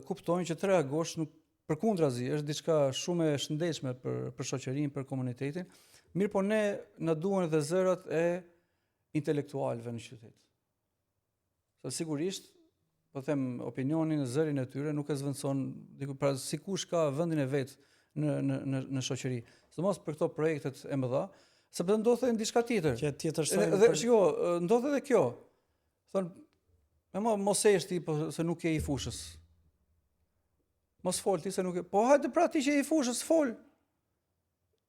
kuptojnë që të reagosh nuk përkundrazi është diçka shumë e shëndetshme për shoqërinë, për komunitetin. Mirë, po ne na duhen edhe zërat e intelektualëve në qytet. Sigurisht, po them opinionin, zërin e tyre nuk e zvendëson diku, pra sikush ka vendin e vet në shoqëri. Sidomos për këto projektet e mëdha, sepse ndodhet edhe diçka tjetër. Që tjetër Dhe shiko, ndodhet edhe kjo. Thonë, mos e ti se nuk je i fushës. Mos fol ti se nuk je. Po hajde pra ti që je i fushës, fol.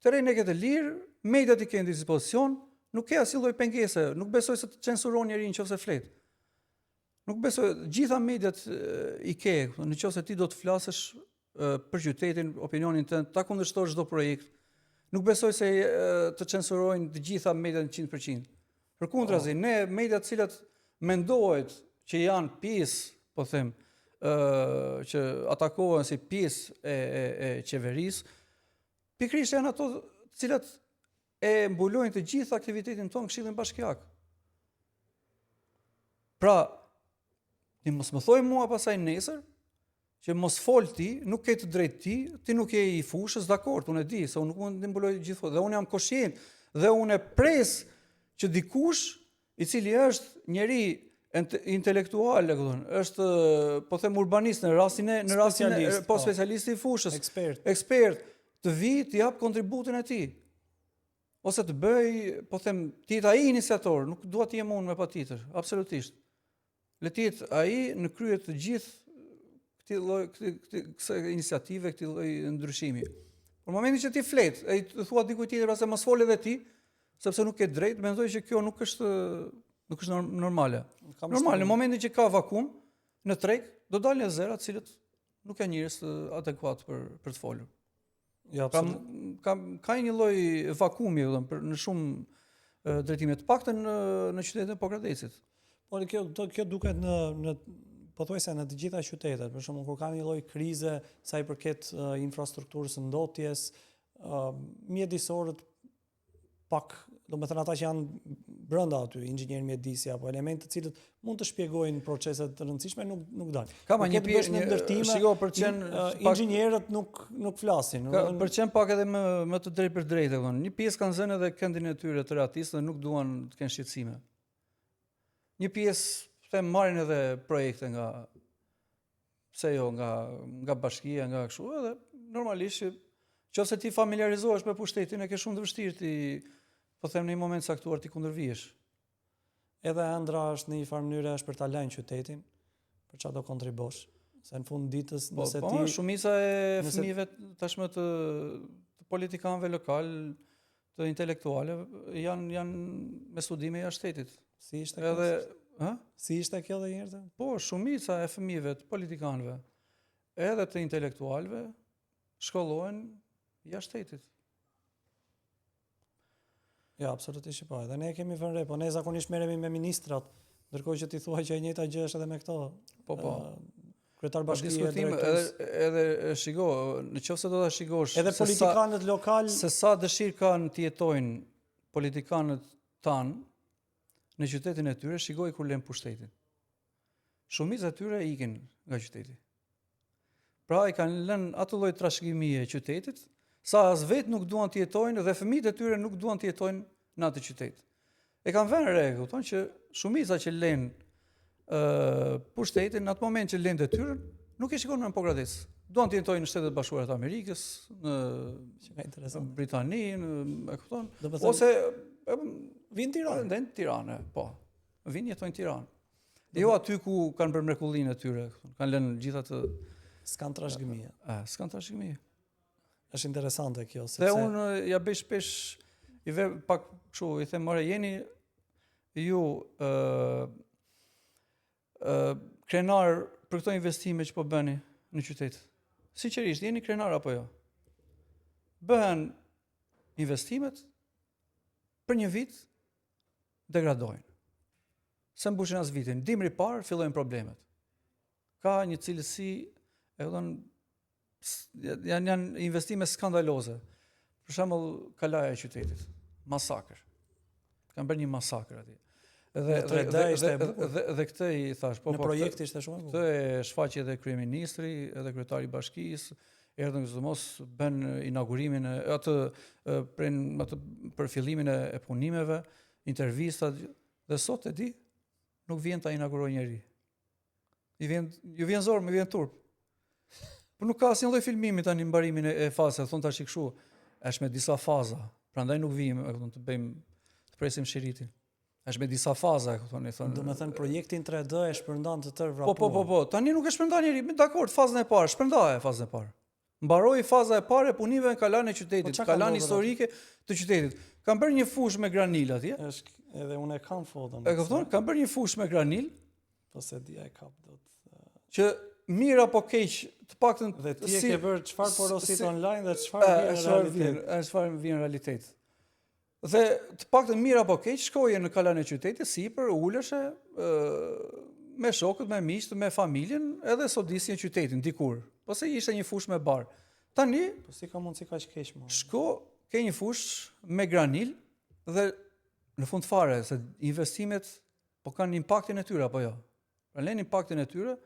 Terreni e ke të lirë, mediat i ke në dispozicion, nuk ke asnjë lloj pengese, nuk besoj se të censuron njeriu nëse flet. Nuk besoj, gjitha mediat i ke, nëse ti do të flasësh për qytetin, opinionin tënd, ta kundërshtosh çdo projekt. Nuk besoj se të censurojnë të gjitha mediat 100%. Përkundrazi, ne mediat të cilat mendohet që janë pjesë, po them, që atakohen si pjesë e qeverisë, pikërisht janë ato të cilat e mbulojnë të gjithë aktivitetin tonë Këshillin Bashkiak. Pra, ti mos më thoj mua pasaj nesër, që mos fol ti, nuk ke të drejtë ti, ti nuk je i fushës, dakord, unë e di, se unë nuk mund të mbuloj gjithmonë, dhe unë jam koshient, dhe unë e pres që dikush i cili është njeri intelektual, është po them urbanist në rastin po specialist i fushës, ekspert, të vi të jap kontributin e tij. Ose të bëj, po them, ti jetë ai iniciator, nuk dua të jem unë me patjetër, absolutisht. Le të jetë ai në krye të gjithë kësaj iniciative, këtij lloj ndryshimi. Por momentin që ti flet, ai të thua dikujt tjetër se mos fol edhe ti, sepse nuk ke drejt, mendoj që kjo nuk është normale. Normale, në momentin që ka vakum në treg, do dalin zera të cilët nuk janë njerëz adekuat për të folur. Ja, ka një lloj vakumi në shumë drejtime, të paktën në qytetin e Pokradesit. Por kjo duket në pothuajse në të gjitha qytetet, për shembull kur ka një lloj krize sa i përket infrastrukturës së ndotjes, mjedisorët pak, domethënë ata që janë brenda aty, inxhinier mjedisi apo elementë të cilët mund të shpjegojnë procese të rëndësishme nuk dalin. Ka një pjesë në ndërtime, shiko përqen inxhinierët nuk flasin. Përqen pak edhe më të drejtë për drejtë, një pjesë kanë zënë edhe këndin e tyre të ratisë dhe nuk duan të kenë shqetësime. Një pjesë marrin edhe projekte nga bashkia, nga kështu, edhe normalisht nëse ti familiarizohesh me pushtetin, e ke shumë të vështirë ti, po them në një moment saktuar ti kundërvihesh. Edhe ëndra është në një farë mënyrë është për ta lënë qytetin, për çfarë do kontribosh. Se në fund ditës nëse ti shumica e fëmijëve tashmë të politikanëve lokal, të intelektualëve janë me studime jashtë shtetit. Si ishte kjo? Si ishte kjo edhe një herë? Po, shumica e fëmijëve të politikanëve, edhe të intelektualëve, shkollohen jashtë shtetit. Ja, absolutisht po. Edhe ne kemi vënë re, po ne zakonisht merremi me ministrat, ndërkohë që ti thua që e njëjta gjë është edhe me këto. Po. Kryetar bashkie edhe shiko, nëse do ta shikosh edhe politikanët lokal se sa dëshirë kanë të jetojnë politikanët tan në qytetin e tyre, shikoj kur lën pushtetin. Shumica e tyre ikin nga qyteti. Pra i kanë lënë atë lloj trashëgimie qytetit, sa as vetë nuk duan të jetojnë dhe fëmijët e tyre nuk duan të jetojnë në atë qytet. E kanë vënë re, kupton që shumica që lën pushtetin në atë moment që lën detyrën, nuk e shikojnë në Pogradec. Duan të jetojnë në Shtetet Bashkuara të Amerikës, në Britani, e kupton? Ose vinë Tiranë, në Tiranë, po. Vinë jetojnë në Tiranë. Jo aty ku kanë bërë mrekullinë e tyre, kanë lënë gjithë atë s'kan trashëgimie. S'kan trashëgimie. Është interesante kjo, sepse dhe unë ja bëj shpesh i ve pak kështu, i them more jeni ju krenar për këto investime që po bëni në qytet. Sinqerisht, jeni krenar apo jo? Bëhen investimet për një vit degradojnë. Se mbushin as vitin, dimri parë fillojnë problemet. Ka një cilësi, janë investime skandaloze. Për shembull, kalaja e qytetit, masakër. Kanë bërë një masakër atje. Dhe këtë i thash, po në projekt ishte shumë. Këtë e shfaqi edhe kryeministri, edhe kryetari i bashkisë, erdhën mos bën inaugurimin atë për fillimin e punimeve, intervistat, dhe sot e di nuk vjen ta inaugurojë njeri. Ju vjen zor, më vjen turp. Po nuk ka asnjë lloj filmimi tani mbarimin e fazave, thon tash kështu, është me disa faza, prandaj nuk vijmë, të presim shiritin. Është me disa faza, thonë. Domethënë projektin 3D e shpërndan të tërë vrapuar. Po. Tani nuk e shpërndan njeri, dakord, fazën e parë, shpërndaje fazën e parë. Mbaroi faza e parë e punimeve në kalan e qytetit, kalan historike të qytetit. Kanë bërë një fushë me granil atje. Është edhe unë e kam foton. E kupton? Kanë bërë një fushë me granil, po se dia e kap dot. Që mirë apo keq, të paktën dhe ti e ke bërë çfarë porosit online dhe çfarë vjen në realitet. Dhe të paktën mirë apo keq, shkoje në kalan e qytetit sipër, uleshe me shokët, me miqtë, me familjen, edhe sodisje qytetin dikur. Po se ishte një fushë me bar. Tani, po si ka mundsi kaq keq më? Shko, ke një fushë me granil dhe në fund fare se investimet po kanë impaktin e tyre apo jo? Pra lën impaktin e tyre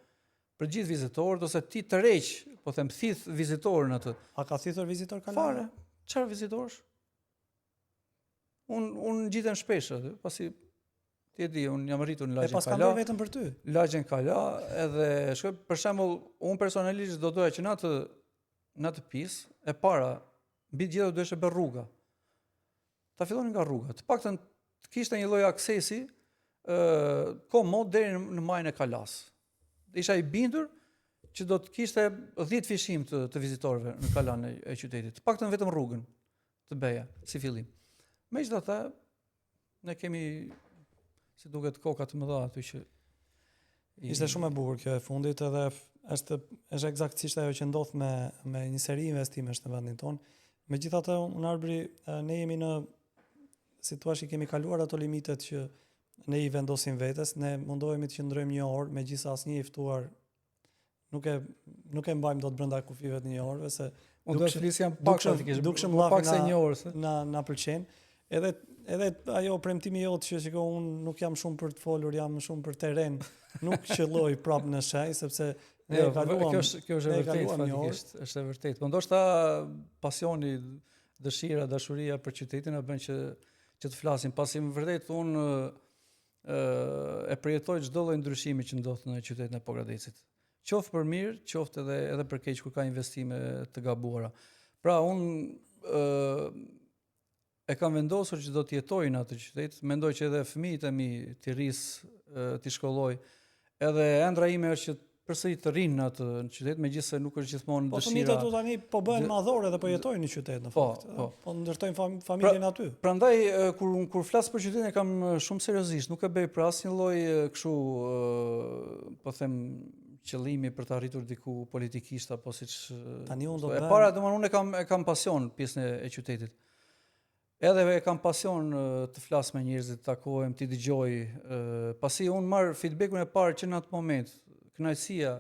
për gjithë vizitorët ose ti të rreq, po them thith vizitorin atë. A ka thithur vizitor Kalan? Fare, çfarë vizitorësh? Unë gjitem shpesh aty, pasi ti e di, unë jam rritur në E lagjen pas kam Kala. bërë vetëm për ty. Lagjen Kala, edhe shkoj për shembull, unë personalisht do doja që në atë pjesë e para mbi gjithë do ishte bërë rruga. Ta fillonin nga rruga. Të paktën të kishte një lloj aksesi komod deri në majën e Kalas. Isha i bindur që do të kishte 10 fishim të vizitorëve në kalan e qytetit. Të paktën vetëm rrugën të beja si fillim. Megjithatë, ne kemi si duket koka të mëdha aty që Ishte shumë e bukur kjo e fundit edhe është eksaktësisht ajo që ndodh me një seri investimesh në vendin tonë. Megjithatë, unë Arbri, ne jemi në situatë që kemi kaluar ato limitet që ne i vendosim vetes, ne mundohemi të qëndrojmë një orë, megjithëse asnjë i ftuar nuk e mbajmë dot brenda kufive të një orëve se unë do të flis jam pak dukshëm pak se një orë se na pëlqen. Edhe ajo premtimi jot që shikoj unë nuk jam shumë për të folur, jam shumë për teren, nuk qëlloj prapë në shaj sepse ne e kaluam. Kjo është e vërtetë fatikisht, është e vërtetë. Po ndoshta pasioni, dëshira, dashuria për qytetin na bën që të flasim, pasi më vërtet unë e përjetoj çdo lloj ndryshimi që ndodh në qytetin e Pogradecit. Qoftë për mirë, qoftë edhe për keq kur ka investime të gabuara. Pra unë e kam vendosur që do të jetoj në atë qytet, mendoj që edhe fëmijët e mi t'i rris, t'i shkolloj. Edhe ëndra ime është që përsëri të rinë në atë qytet, megjithëse nuk është gjithmonë po dëshira. Po fëmijët aty tani po bëhen madhorë dhe po jetojnë në qytet në fakt. Po ndërtojnë familjen aty. Prandaj kur flas për qytetin e kam shumë seriozisht, nuk e bëj për asnjë lloj kështu po them qëllimi për të arritur diku politikisht apo siç tani unë do të para domthonë unë e kam pasion pjesën e qytetit. Edhe e kam pasion të flas me njerëzit, të takohem, të dëgjoj, pasi unë marr feedbackun e parë që në atë moment, kënaqësia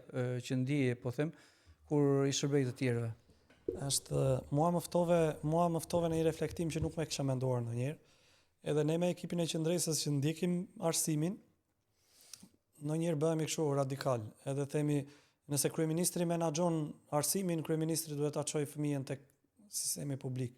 që ndjeje, po them, kur i shërbej të tjerëve. Mua më ftove në një reflektim që nuk më kisha menduar ndonjëherë. Edhe ne me ekipin e qendresës që ndjekim arsimin, ndonjëherë bëhemi kështu radikal. Edhe themi, nëse kryeministri menaxhon arsimin, kryeministri duhet ta çojë fëmijën tek sistemi publik.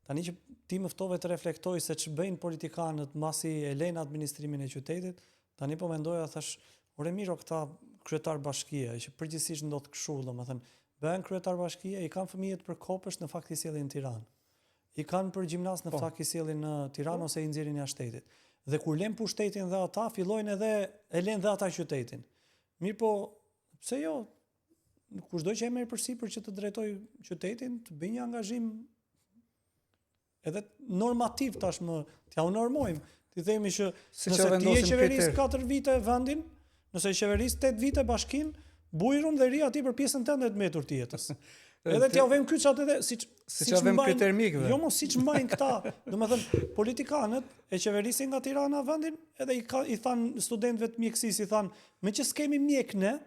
Tani që ti më ftove të reflektoj se ç'bëjnë politikanët mbasi e lejnë administrimin e qytetit, tani po mendoja thash, ore miro këta kryetar bashkie, që përgjithsisht ndodh kështu, domethënë, bëhen kryetar bashkie, i kanë fëmijët për kopësht, në fakt i sjellin në Tiranë. I kanë për gjimnast në fakt i sjellin në Tiranë ose i nxjerrin jashtë shtetit. Dhe kur lën pushtetin dhe ata fillojnë edhe e lën dhe ata qytetin. Mirë po, pse jo? Kushdo që e merr përsipër që të drejtoj qytetin, të bëjë një angazhim edhe normativ tashmë, t'ja u normojmë. Ti themi që nëse ti e qeveris 4 vite vendin, nëse e qeveris 8 vite bashkin, bujrum dhe ri aty për pjesën tënde të metur të jetës. Edhe t'ja u vëmë kyçat edhe siç vëmë kriter mikëve. Jo, mos siç mbajnë këta. Domethënë politikanët e qeverisin nga Tirana vendin, edhe i than studentëve të mjekësisë, i than, "Me që s'kemi mjek ne,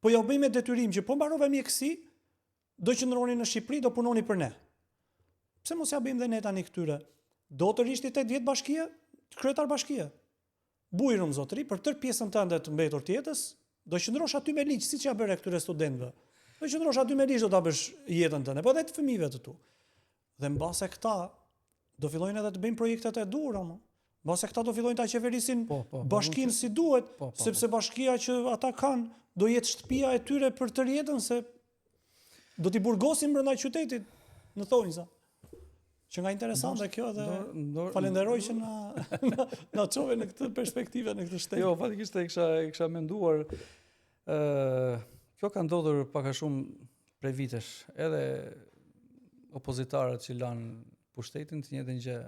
po ja u bëjmë detyrim që po mbarove mjekësi, do qëndroni në Shqipëri, do punoni për ne." Pse mos ja bëjmë dhe ne tani këtyre? Do të rishti 8 vjet bashkia, kryetar bashkia. Bujrum zotëri, për tërë pjesën tënde të mbetur të jetës, do qëndrosh aty me ligj, siç ja bëre këtyre studentëve. Do qëndrosh aty me ligj, do ta bësh jetën tënde, po edhe të fëmijëve të tu. Dhe mbase këta do fillojnë edhe të bëjnë projektet e duhura, mo. Mbase këta do fillojnë ta qeverisin bashkinë si duhet, sepse bashkia që ata kanë do jetë shtëpia e tyre për tërë jetën, se do t'i burgosin brenda qytetit në thonjza. Që nga interesante kjo dhe falenderoj që na çove në këtë perspektive, në këtë shtetë. Jo, fatikisht e kisha menduar. Kjo ka ndodhur pak a shumë prej vitesh. Edhe opozitarët që lanë pushtetin të njëjtën gjë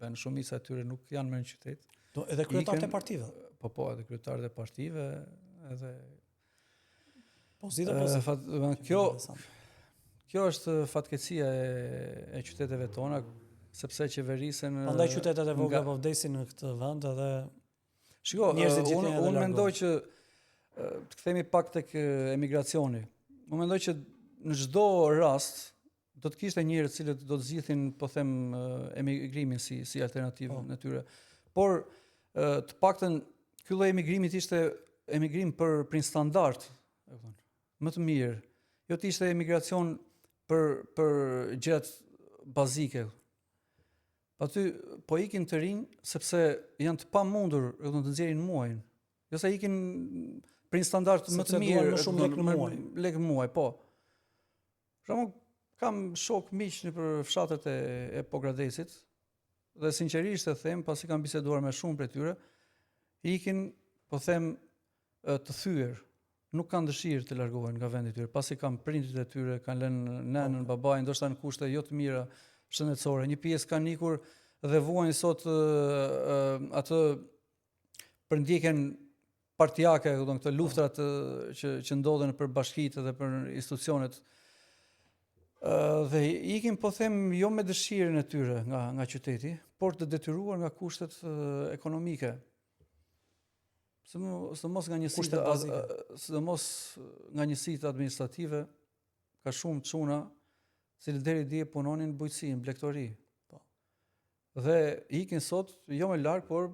bën, shumica e tyre nuk janë më në qytet. Edhe kryetarët e partive. Po, edhe kryetarët e partive, edhe Kjo është fatkeqësia e qyteteve tona, sepse qeverisen... Prandaj qytetet e vogla po vdesin në këtë vend edhe... Shiko, unë mendoj që të kthehemi pak tek emigracioni. Unë mendoj që në çdo rast do të kishte njerëz të cilët do të zgjidhin, po them, emigrimin si alternativë në tyre. Por të paktën ky lloj emigrimit ishte emigrim për një standard, më të mirë. Jo të ishte emigracion për gjërat bazike. Aty po ikin të rinj sepse janë të pamundur të nxjerrin muajin. Jo sa ikin për një standard më të mirë, më shumë lekë në muaj. Lekë në muaj, po. Për shembull, kam shok miq nëpër fshatet e Pogradesit dhe sinqerisht e them, pasi kam biseduar me shumë prej tyre, ikin, po them, të thyer, nuk kanë dëshirë të largohen nga vendi i tyre, pasi kanë prindrit e tyre, kanë lënë nënën, babain, ndoshta në kushte jo të mira shëndetësore. Një pjesë kanë ikur dhe vuajnë sot atë për ndjekjen partijake, këto luftrat që ndodhen për bashkitë dhe për institucionet. Dhe ikin, po them, jo me dëshirën e tyre nga qyteti, por të detyruar nga kushtet ekonomike. Sidomos nga njësitë administrative, ka shumë çuna cilë deri dje punonin në bujqësi, në blegtori. Dhe ikin sot, jo me larg, por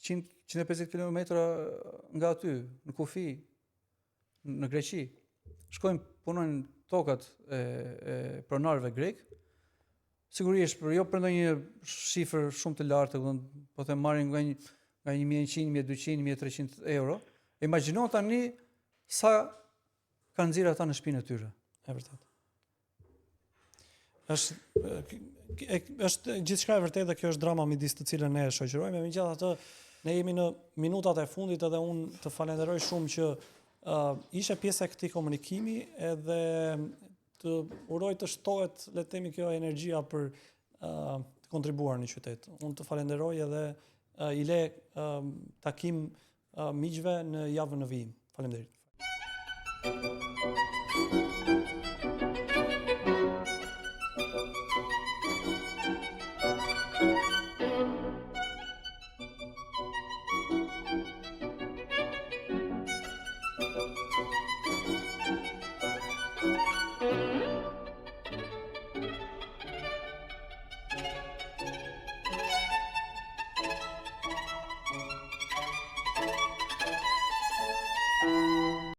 150 km nga aty, në kufi, në Greqi. Shkojnë, punojnë tokat e pronarëve grek, sigurisht, jo për ndonjë shifër shumë të lartë, po të marrin nga 1.100, 1.200, 1.300 euro. Imagjino tani sa kanë nxjerrë ata në shtëpinë e tyre. E vërtet. Është gjithçka e vërtetë dhe kjo është drama midis të cilën ne e shoqërojmë. Megjithatë, ne jemi në minutat e fundit edhe unë të falenderoj shumë që ishe pjesë e këtij komunikimi edhe të uroj të shtohet, le të themi, kjo energjia për të kontribuar në qytet. Unë të falenderoj edhe i le takim miqve në javën e vijim. Faleminderit.